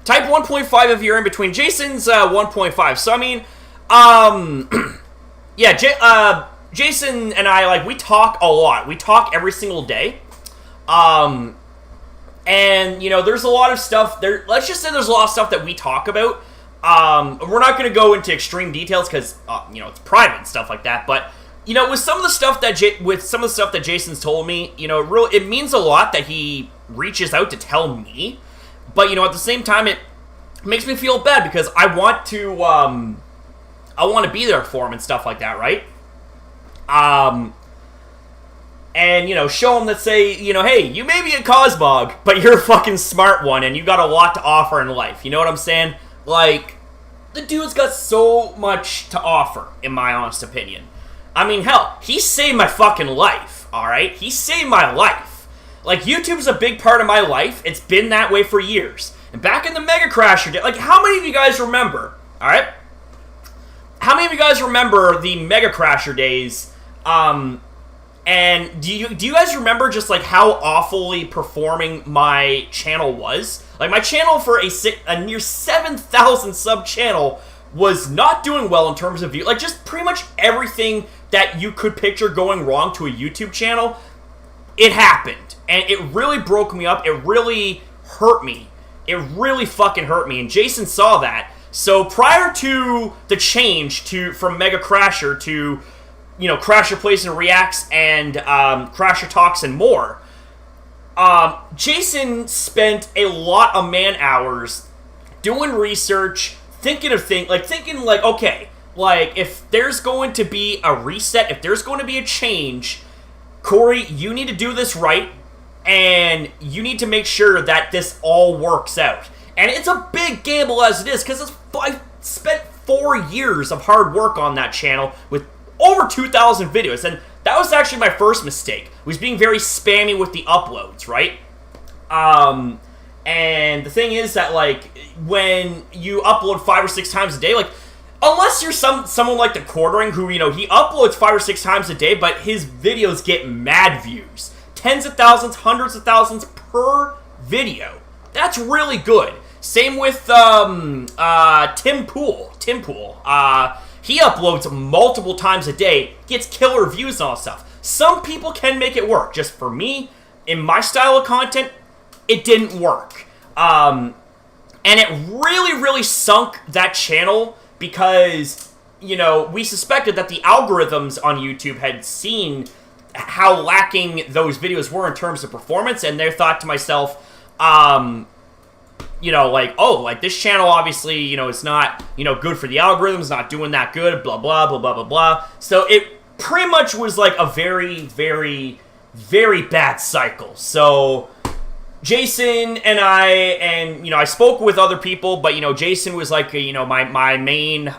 Type 1.5 if you're in between. Jason's 1.5. So, I mean, yeah, Jason and I, like, we talk a lot. We talk every single day. And, you know, there's a lot of stuff there. Let's just say there's a lot of stuff that we talk about. We're not going to go into extreme details because, you know, it's private and stuff like that. But, you know, with some of the stuff that Jason's told me, you know, it means a lot that he reaches out to tell me. But, you know, at the same time, it makes me feel bad because I want to be there for him and stuff like that, right? And, you know, show him that, say, you know, hey, you may be a Cosmog, but you're a fucking smart one and you got a lot to offer in life. You know what I'm saying? Like, the dude's got so much to offer, in my honest opinion. I mean, hell, he saved my fucking life, alright? He saved my life. Like, YouTube's a big part of my life. It's been that way for years. And back in the Mega Crasher day, like, how many of you guys remember, alright? How many of you guys remember the Mega Crasher days? And do you guys remember just, like, how awfully performing my channel was? Like, my channel for a near 7,000 sub channel was not doing well in terms of view. Like, just pretty much everything that you could picture going wrong to a YouTube channel, it happened. And it really broke me up. It really hurt me. It really fucking hurt me. And Jason saw that. So prior to the change from Mega Crasher to, you know, Crasher Plays and Reacts and Crasher Talks and More, Jason spent a lot of man hours doing research, thinking, okay, like, if there's going to be a reset, if there's going to be a change, Corey, you need to do this right, and you need to make sure that this all works out. And it's a big gamble as it is, because I spent 4 years of hard work on that channel with over 2,000 videos, and that was actually my first mistake, was being very spammy with the uploads, right? And the thing is that, like, when you upload 5 or 6 times a day, like, unless you're someone like the Quartering, who, you know, he uploads 5 or 6 times a day, but his videos get mad views. Tens of thousands, hundreds of thousands per video. That's really good. Same with Tim Pool. He uploads multiple times a day, gets killer views and all that stuff. Some people can make it work. Just for me, in my style of content, it didn't work. And it really, really sunk that channel because, you know, we suspected that the algorithms on YouTube had seen how lacking those videos were in terms of performance, and they thought to myself, you know, like, oh, like, this channel obviously, you know, it's not, you know, good for the algorithms, not doing that good, blah, blah, blah, blah, blah, blah. So it pretty much was, like, a very, very, very bad cycle. So Jason and you know, I spoke with other people, but, you know, Jason was, like, you know, my main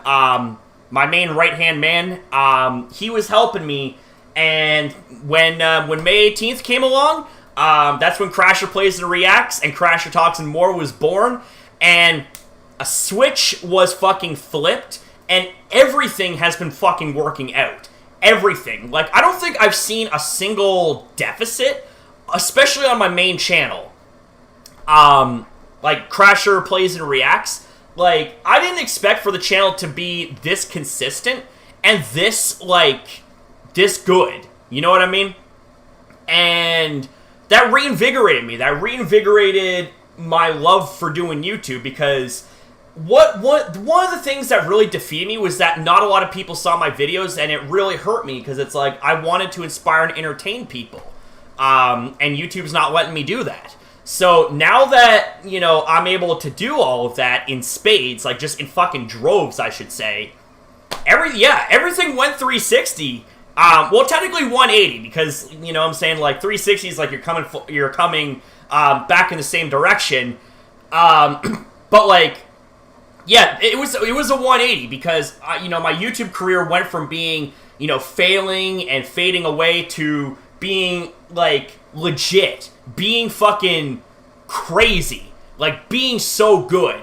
right-hand man. He was helping me, and when May 18th came along, that's when Crasher Plays and Reacts and Crasher Talks and More was born, and a switch was fucking flipped, and everything has been fucking working out. Everything. Like, I don't think I've seen a single deficit, especially on my main channel. Like, Crasher Plays and Reacts. Like, I didn't expect for the channel to be this consistent and this, like, this good. You know what I mean? And that reinvigorated me. That reinvigorated my love for doing YouTube, because one of the things that really defeated me was that not a lot of people saw my videos, and it really hurt me, because it's like I wanted to inspire and entertain people, and YouTube's not letting me do that. So now that, you know, I'm able to do all of that in spades, like just in fucking droves, I should say, everything went 360. Well, technically 180, because, you know what I'm saying, like 360 is like you're coming back in the same direction. But like, yeah, it was a 180, because you know, my YouTube career went from being, you know, failing and fading away to being like legit, being fucking crazy, like being so good.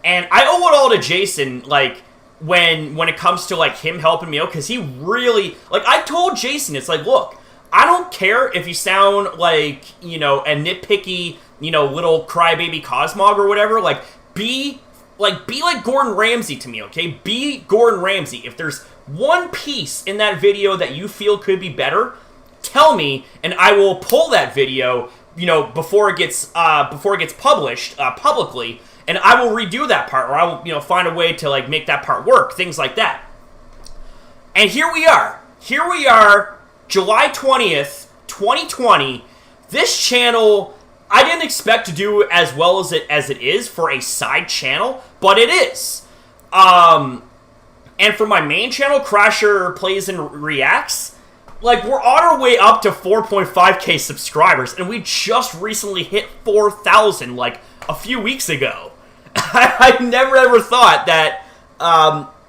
And I owe it all to Jason, like when it comes to like him helping me out, because he really, like, I told Jason, it's like, look, I don't care if you sound like, you know, a nitpicky, you know, little crybaby Cosmog or whatever, like be like Gordon Ramsay to me, okay? Be Gordon Ramsay. If there's one piece in that video that you feel could be better, tell me, and I will pull that video, you know, before it gets published publicly, and I will redo that part, or I will, you know, find a way to like make that part work, things like that. And here we are, July 20th, 2020. This channel, I didn't expect to do as well as it is for a side channel, but it is. And for my main channel, Crasher Plays and Reacts, like, we're on our way up to 4.5k subscribers, and we just recently hit 4,000, like, a few weeks ago. I never ever thought that,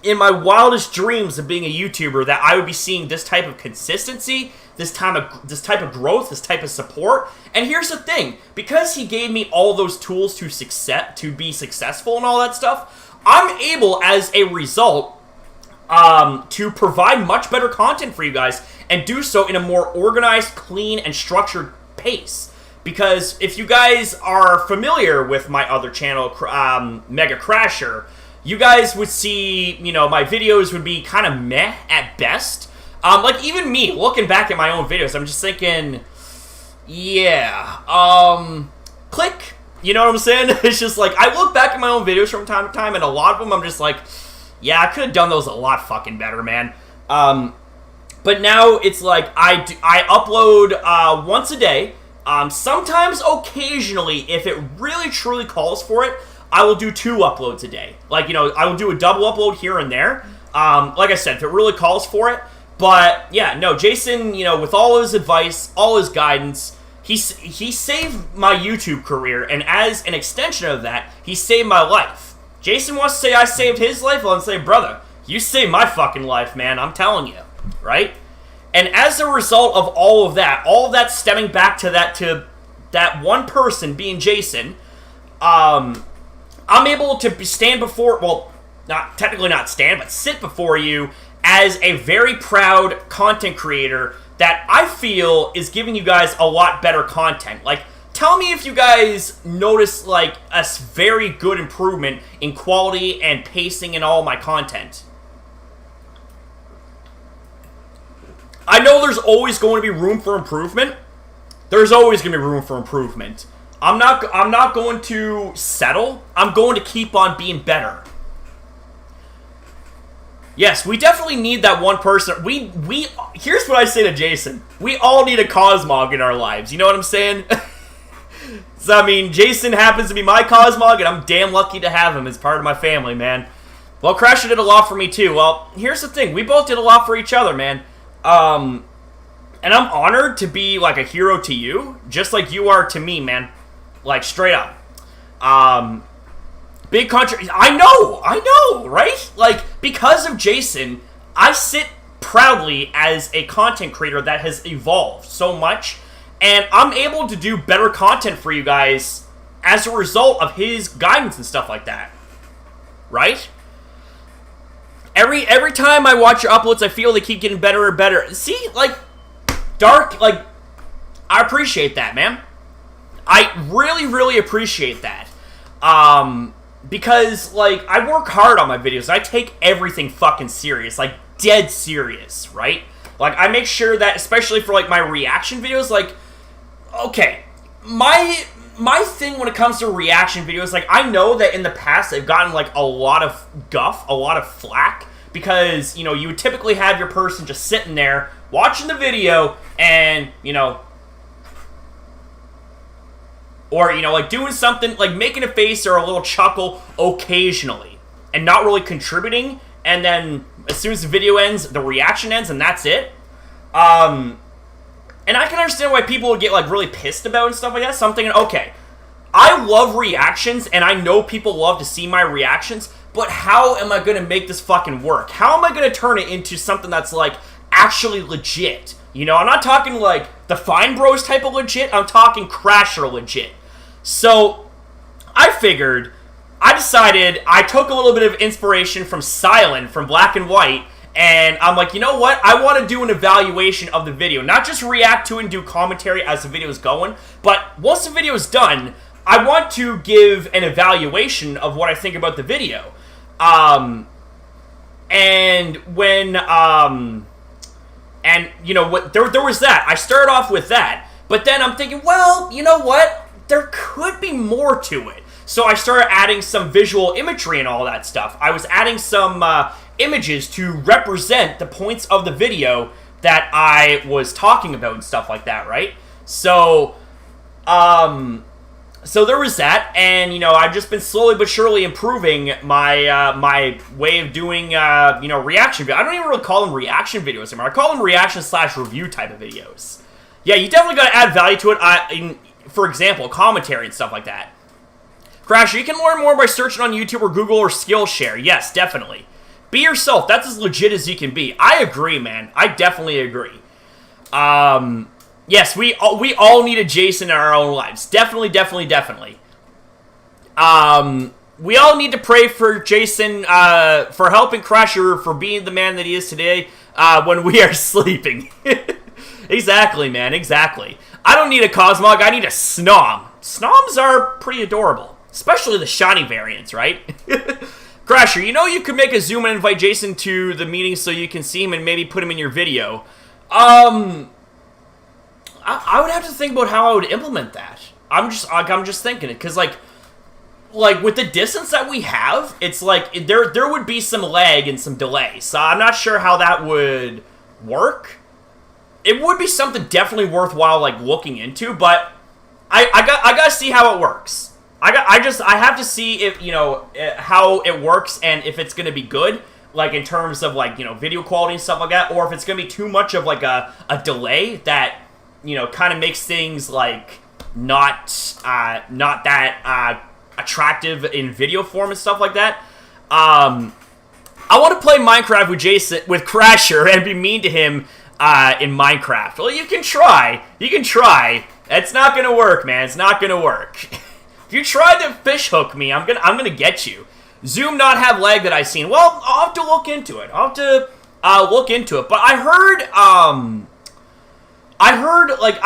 in my wildest dreams of being a YouTuber, that I would be seeing this type of consistency, this type of growth, this type of support. And here's the thing, because he gave me all those tools to be successful and all that stuff, I'm able, as a result, to provide much better content for you guys, and do so in a more organized, clean, and structured pace. Because if you guys are familiar with my other channel, Mega Crasher, you guys would see, you know, my videos would be kind of meh at best. Like, even me, looking back at my own videos, I'm just thinking, yeah, click. You know what I'm saying? It's just like, I look back at my own videos from time to time, and a lot of them I'm just like, yeah, I could have done those a lot fucking better, man. But now it's like, I upload once a day. Sometimes, occasionally, if it really truly calls for it, I will do 2 uploads a day. Like, you know, I will do a double upload here and there. Like I said, if it really calls for it. But, yeah, no, Jason, you know, with all his advice, all his guidance, he saved my YouTube career, and as an extension of that, he saved my life. Jason wants to say I saved his life, well, I'm saying, brother, you saved my fucking life, man, I'm telling you, right? And as a result of all of that stemming back to that one person being Jason, I'm able to stand before, well, not technically not stand, but sit before you as a very proud content creator that I feel is giving you guys a lot better content. Like, tell me if you guys notice, like, a very good improvement in quality and pacing in all my content. I know there's always going to be room for improvement. There's always going to be room for improvement. I'm not going to settle. I'm going to keep on being better. Yes, we definitely need that one person. Here's what I say to Jason. We all need a Cosmog in our lives. You know what I'm saying? So, I mean, Jason happens to be my Cosmog, and I'm damn lucky to have him as part of my family, man. Well, Crasher did a lot for me, too. Well, here's the thing. We both did a lot for each other, man. And I'm honored to be, like, a hero to you, just like you are to me, man. Like, straight up. Big country. I know, right? Like, because of Jason, I sit proudly as a content creator that has evolved so much, and I'm able to do better content for you guys as a result of his guidance and stuff like that. Right? Every time I watch your uploads, I feel they keep getting better and better. See, like, Dark, like, I appreciate that, man. I really, really appreciate that. Because, like, I work hard on my videos. I take everything fucking serious, like, dead serious, right? Like, I make sure that, especially for, like, my reaction videos, like, okay, my thing when it comes to reaction videos, like, I know that in the past they've gotten, like, a lot of guff, a lot of flack, because, you know, you would typically have your person just sitting there watching the video and, you know, or, you know, like, doing something, like, making a face or a little chuckle occasionally and not really contributing, and then as soon as the video ends, the reaction ends, and that's it. And I can understand why people would get, like, really pissed about and stuff like that. So I'm thinking, okay, I love reactions, and I know people love to see my reactions, but how am I going to make this fucking work? How am I going to turn it into something that's, like, actually legit? You know, I'm not talking, like, the Fine Bros type of legit. I'm talking Crasher legit. So, I decided, I took a little bit of inspiration from Silent, from Black and White, and I'm like, you know what? I want to do an evaluation of the video. Not just react to it and do commentary as the video is going, but once the video is done, I want to give an evaluation of what I think about the video. And when, and, you know, what there was that. I started off with that. But then I'm thinking, well, you know what? There could be more to it. So I started adding some visual imagery and all that stuff. I was adding some images to represent the points of the video that I was talking about and stuff like that, right? So, so there was that, and, you know, I've just been slowly but surely improving my my way of doing, you know, reaction videos. I don't even really call them reaction videos anymore. I call them reaction/review type of videos. Yeah, you definitely got to add value to it. For example, commentary and stuff like that. Crasher, you can learn more by searching on YouTube or Google or Skillshare. Yes, definitely. Be yourself. That's as legit as you can be. I agree, man. I definitely agree. Yes, we all need a Jason in our own lives. Definitely, definitely, definitely. We all need to pray for Jason, for helping Crasher, for being the man that he is today, when we are sleeping. Exactly, man, exactly. I don't need a Cosmog, I need a Snom. Snoms are pretty adorable. Especially the shiny variants, right? Crasher, you know you could make a Zoom and invite Jason to the meeting so you can see him and maybe put him in your video. I would have to think about how I would implement that. I'm just thinking it, because like with the distance that we have, it's like there would be some lag and some delay. So I'm not sure how that would work. It would be something definitely worthwhile, like, looking into, but I gotta see how it works. I have to see if, you know, how it works and if it's gonna be good, like, in terms of, like, you know, video quality and stuff like that, or if it's gonna be too much of, like, a delay that, you know, kind of makes things, like, not that attractive in video form and stuff like that. I want to play Minecraft with Crasher, and be mean to him in Minecraft. Well, you can try. You can try. It's not gonna work, man. It's not gonna work. If you try to fish hook me, I'm gonna get you. Zoom not have lag that I've seen. Well, I'll have to look into it. I'll have to look into it. But I heard like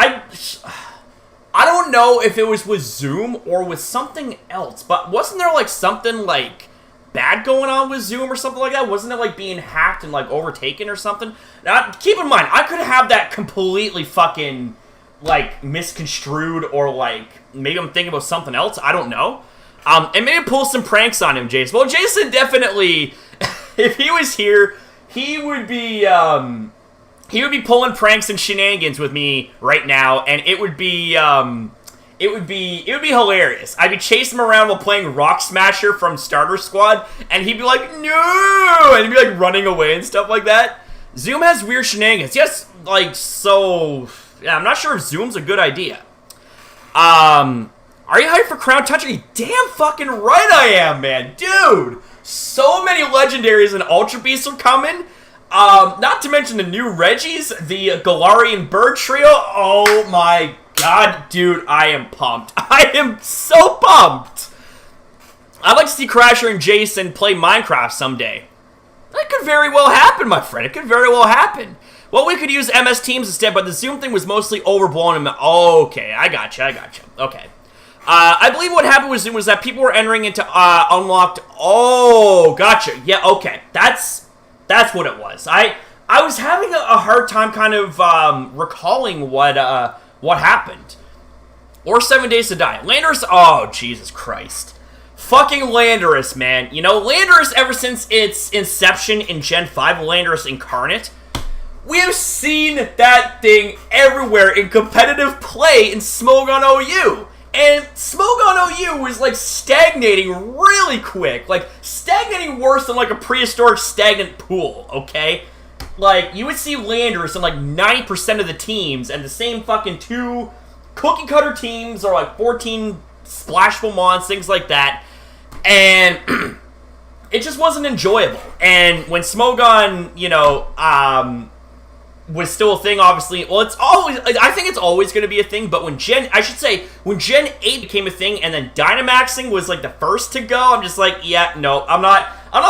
I don't know if it was with Zoom or with something else, but wasn't there like something like bad going on with Zoom or something like that? Wasn't it like being hacked and like overtaken or something? Now, keep in mind, I could have that completely fucking like misconstrued, or like maybe I'm thinking about something else. I don't know. And maybe pull some pranks on him, Jason. Well, Jason definitely, if he was here, he would be pulling pranks and shenanigans with me right now, and it would be hilarious. I'd be chasing him around while playing Rock Smasher from Starter Squad, and he'd be like, no! And he'd be like running away and stuff like that. Zoom has weird shenanigans. Yes, like, so, yeah, I'm not sure if Zoom's a good idea. Are you hyped for Crown Toucher? Damn fucking right I am, man. Dude, so many legendaries and Ultra Beasts are coming. Not to mention the new Reggies, the Galarian Bird Trio. Oh my god, dude, I am pumped. I am so pumped. I'd like to see Crasher and Jason play Minecraft someday. That could very well happen, my friend. It could very well happen. Well, we could use MS Teams instead, but the Zoom thing was mostly overblown. Okay, I gotcha. Okay. I believe what happened with Zoom was that people were entering into unlocked. Oh, gotcha. Yeah, okay. That's what it was. I was having a hard time kind of recalling what happened. Or 7 Days to Die. Landorus, oh, Jesus Christ. Fucking Landorus, man. You know, Landorus, ever since its inception in Gen 5, Landorus Incarnate, we have seen that thing everywhere in competitive play in Smogon OU. And Smogon OU was, like, stagnating really quick. Like, stagnating worse than, like, a prehistoric stagnant pool, okay? Like, you would see Landorus in, like, 90% of the teams, and the same fucking 2 cookie-cutter teams, or, like, 14 splashable mons, things like that. And it just wasn't enjoyable. And when Smogon, you know, was still a thing, obviously. Well, it's always, I think it's always going to be a thing, but when Gen 8 became a thing, and then Dynamaxing was, like, the first to go, I'm just like, yeah, no, I'm not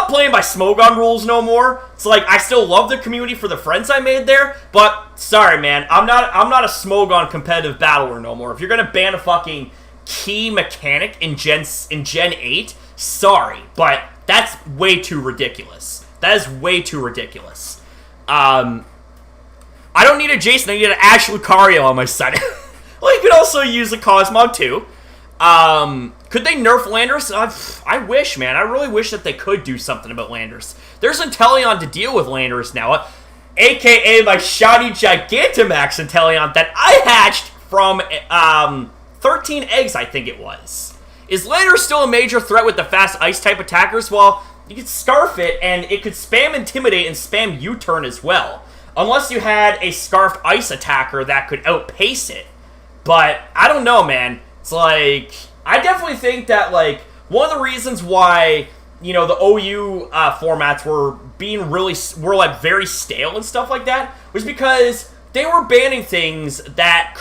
playing by Smogon rules no more. It's like, I still love the community for the friends I made there, but, sorry, man, I'm not a Smogon competitive battler no more. If you're going to ban a fucking key mechanic in Gen 8, sorry, but that's way too ridiculous. That is way too ridiculous. I don't need a Jason, I need an Ash Lucario on my side. Well, you could also use a Cosmog too. Could they nerf Landorus? I wish, man. I really wish that they could do something about Landorus. There's Inteleon to deal with Landorus now, aka my shiny Gigantamax Inteleon that I hatched from 13 eggs, I think it was. Is Landorus still a major threat with the fast Ice-type attackers? Well, you could Scarf it, and it could spam Intimidate and spam U-turn as well. Unless you had a Scarfed Ice attacker that could outpace it. But, I don't know, man. It's like, I definitely think that, like, one of the reasons why, you know, the OU formats were like, very stale and stuff like that, was because they were banning things that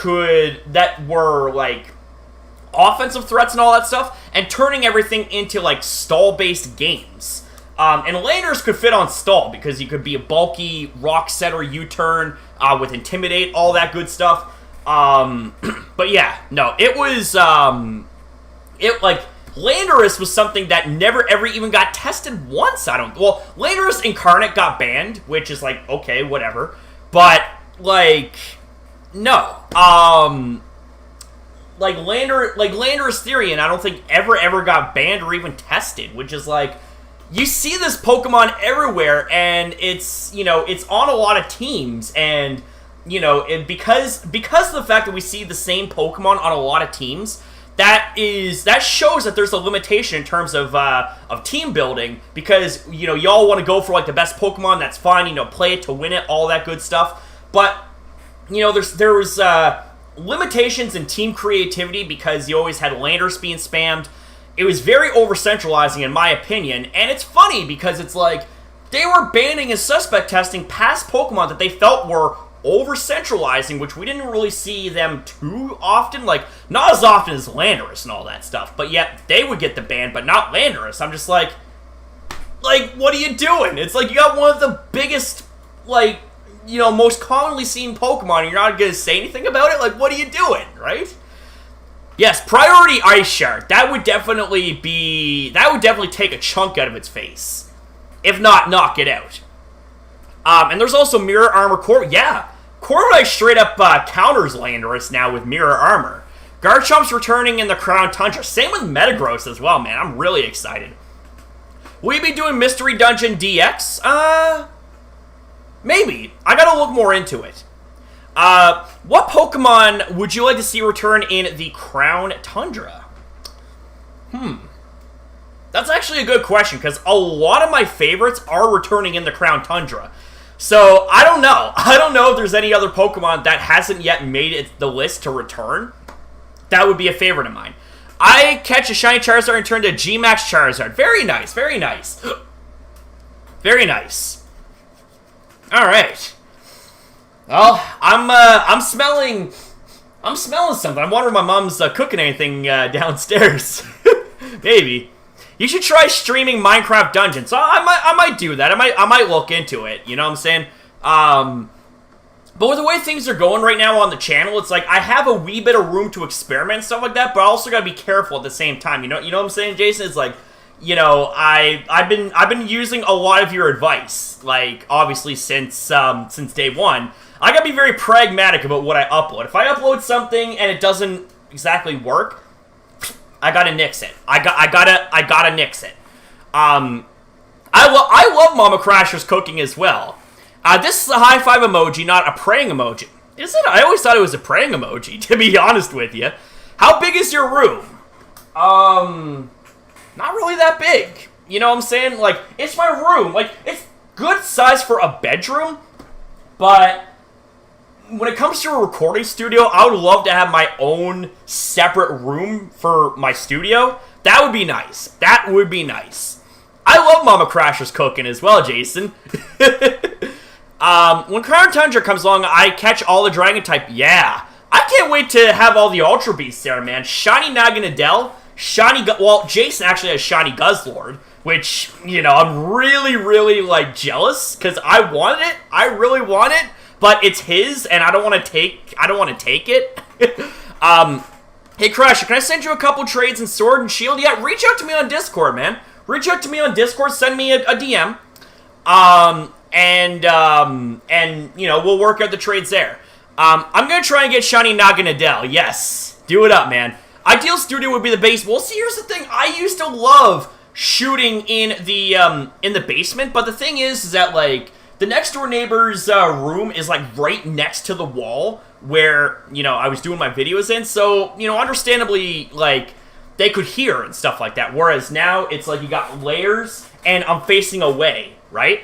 were, like, offensive threats and all that stuff, and turning everything into, like, stall-based games. And Landorus could fit on stall, because he could be a bulky rock setter U-turn with Intimidate, all that good stuff. But yeah, no, it was, Landorus was something that never ever even got tested once, well, Landorus Incarnate got banned, which is like, okay, whatever. But, like, no. Landorus Therian, I don't think ever got banned or even tested, which is like, you see this Pokemon everywhere, and it's, you know, it's on a lot of teams, and, you know, because of the fact that we see the same Pokemon on a lot of teams, that shows that there's a limitation in terms of team building, because, you know, y'all want to go for, like, the best Pokemon, that's fine, you know, play it to win it, all that good stuff, but, you know, there was limitations in team creativity, because you always had Landorus being spammed. It was very over-centralizing, in my opinion, and it's funny, because it's like, they were banning and suspect testing past Pokemon that they felt were over-centralizing, which we didn't really see them too often, like, not as often as Landorus and all that stuff, but yet they would get the ban, but not Landorus. I'm just like, what are you doing? It's like, you got one of the biggest, like, you know, most commonly seen Pokemon, and you're not gonna say anything about it? Like, what are you doing, right? Yes, priority Ice Shard. That would definitely take a chunk out of its face. If not, knock it out. And there's also Mirror Armor Corviknight. Yeah, Corviknight straight up counters Landorus now with Mirror Armor. Garchomp's returning in the Crown Tundra. Same with Metagross as well, man. I'm really excited. Will you be doing Mystery Dungeon DX? Maybe. I gotta look more into it. What Pokemon would you like to see return in the Crown Tundra? That's actually a good question, because a lot of my favorites are returning in the Crown Tundra. So, I don't know. I don't know if there's any other Pokemon that hasn't yet made the list to return. That would be a favorite of mine. I catch a Shiny Charizard and turn to G-Max Charizard. Very nice, very nice. Very nice. Alright. Well, I'm smelling something. I'm wondering if my mom's cooking anything downstairs. Maybe. You should try streaming Minecraft Dungeons. So I might do that. I might look into it. You know what I'm saying? But with the way things are going right now on the channel, it's like I have a wee bit of room to experiment and stuff like that, but I also gotta be careful at the same time. You know what I'm saying, Jason? It's like, you know, I've been using a lot of your advice, like obviously since day one. I gotta be very pragmatic about what I upload. If I upload something and it doesn't exactly work, I gotta nix it. I gotta nix it. I love Mama Crasher's cooking as well. This is a high five emoji, not a praying emoji. Is it? I always thought it was a praying emoji, to be honest with you. How big is your room? Not really that big. You know what I'm saying? Like, it's my room. Like, it's good size for a bedroom, but when it comes to a recording studio, I would love to have my own separate room for my studio. That would be nice. That would be nice. I love Mama Crasher's cooking as well, Jason. When Crown Tundra comes along, I catch all the Dragon type. Yeah. I can't wait to have all the Ultra Beasts there, man. Shiny Naganadel, Jason actually has Shiny Guzzlord, which, you know, I'm really, really, like, jealous, because I wanted it. I really want it, but it's his, and I don't want to take it. Hey, Crasher, can I send you a couple trades in Sword and Shield? Yeah, reach out to me on Discord, man. Reach out to me on Discord, send me a DM. And you know, we'll work out the trades there. I'm gonna try and get Shiny Naganadel. Yes. Do it up, man. Ideal studio would be the base. Well, see, here's the thing. I used to love shooting in the basement, but the thing is that, like, the next door neighbor's room is, like, right next to the wall where, you know, I was doing my videos in. So, you know, understandably, like, they could hear and stuff like that. Whereas now, it's like you got layers, and I'm facing away, right?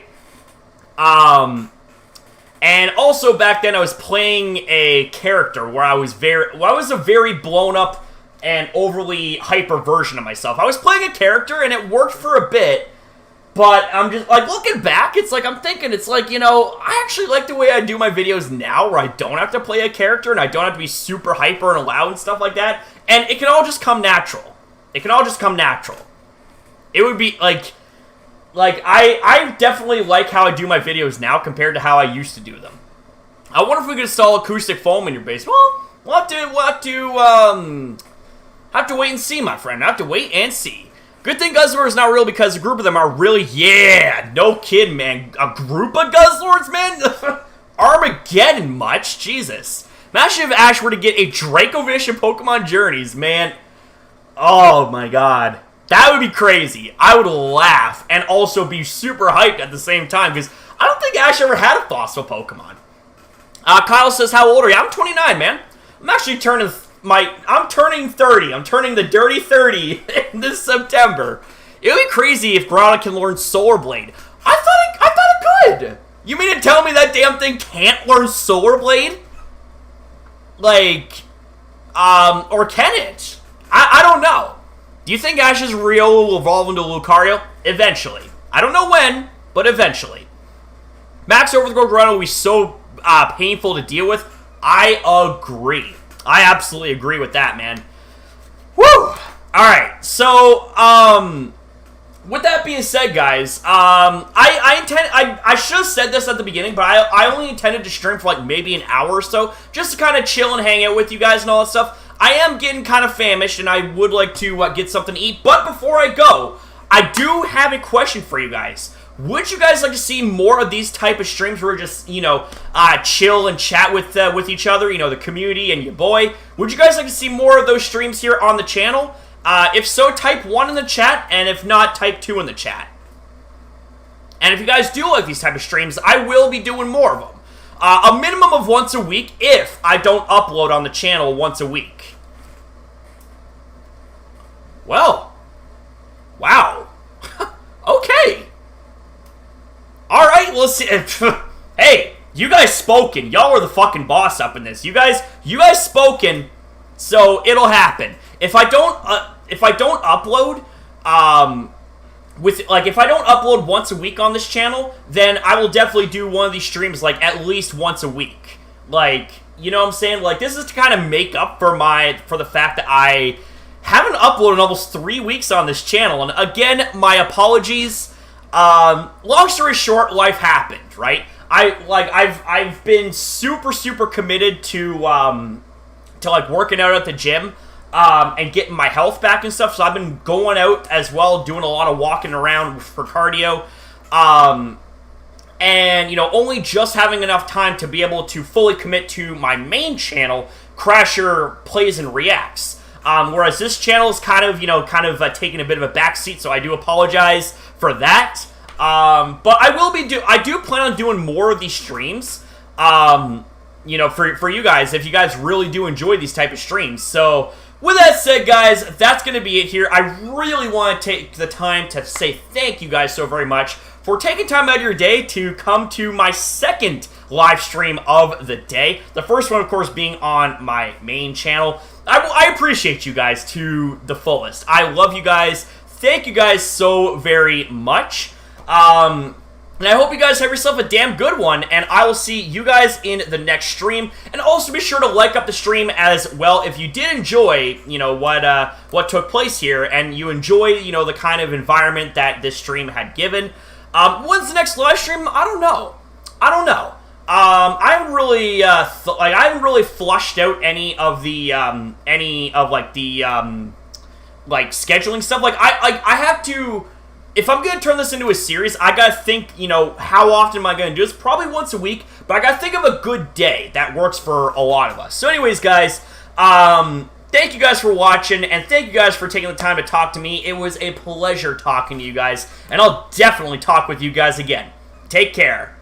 And also back then I was playing a character where I was a very blown up and overly hyper version of myself. I was playing a character and it worked for a bit, but I'm just, like, looking back, it's like, I'm thinking, it's like, you know, I actually like the way I do my videos now, where I don't have to play a character and I don't have to be super hyper and loud and stuff like that, and it can all just come natural. It can all just come natural. It would be, like, I definitely like how I do my videos now compared to how I used to do them. I wonder if we could install acoustic foam in your base. Well, we'll have to wait and see, my friend. I have to wait and see. Good thing Guzzlord is not real because a group of them are really, yeah, no kidding, man. A group of Guzzlords, man? Armageddon much? Jesus. Imagine if Ash were to get a Dracovish in Pokemon Journeys, man. Oh, my God. That would be crazy. I would laugh and also be super hyped at the same time because I don't think Ash ever had a fossil Pokemon. Kyle says, how old are you? I'm 29, man. I'm actually turning 30. I'm turning the dirty 30 this September. It would be crazy if Groudon can learn Solar Blade. I thought it could. You mean to tell me that damn thing can't learn Solar Blade? Like, or can it? I don't know. Do you think Ash's Rio will evolve into Lucario? Eventually. I don't know when, but eventually. Max Overgrowth Groudon will be so painful to deal with. I agree. I absolutely agree with that, man. Woo! Alright, so, with that being said, guys, I should have said this at the beginning, but I only intended to stream for, like, maybe an hour or so, just to kind of chill and hang out with you guys and all that stuff. I am getting kind of famished, and I would like to get something to eat. But before I go, I do have a question for you guys. Would you guys like to see more of these type of streams where we're just, you know, chill and chat with each other, you know, the community and your boy? Would you guys like to see more of those streams here on the channel? If so, type 1 in the chat, and if not, type 2 in the chat. And if you guys do like these type of streams, I will be doing more of them. A minimum of once a week if I don't upload on the channel once a week. Well, wow. Okay. Alright, let's see. Hey, you guys spoken. Y'all are the fucking boss up in this. You guys spoken, so it'll happen. If I don't upload, if I don't upload once a week on this channel, then I will definitely do one of these streams, like, at least once a week. Like, you know what I'm saying? Like, this is to kind of make up for the fact that I haven't uploaded in almost 3 weeks on this channel. And again, my apologies. Long story short, life happened, right? I've been super committed to like working out at the gym, and getting my health back and stuff. So I've been going out as well, doing a lot of walking around for cardio. And, you know, only just having enough time to be able to fully commit to my main channel Crasher plays and reacts. Whereas this channel is kind of, taking a bit of a backseat, so I do apologize for that. But I do plan on doing more of these streams, for you guys, if you guys really do enjoy these type of streams. So, with that said, guys, that's going to be it here. I really want to take the time to say thank you guys so very much for taking time out of your day to come to my second live stream of the day. The first one, of course, being on my main channel. I appreciate you guys to the fullest. I love you guys. Thank you guys so very much. And I hope you guys have yourself a damn good one, and I will see you guys in the next stream. And also be sure to like up the stream as well if you did enjoy, what took place here, and you enjoy, the kind of environment that this stream had given. When's the next live stream? I don't know. I haven't really, I haven't really flushed out any of the, scheduling stuff. I have to. If I'm going to turn this into a series, I got to think, how often am I going to do this? Probably once a week, but I got to think of a good day that works for a lot of us. So anyways, guys, thank you guys for watching, and thank you guys for taking the time to talk to me. It was a pleasure talking to you guys, and I'll definitely talk with you guys again. Take care.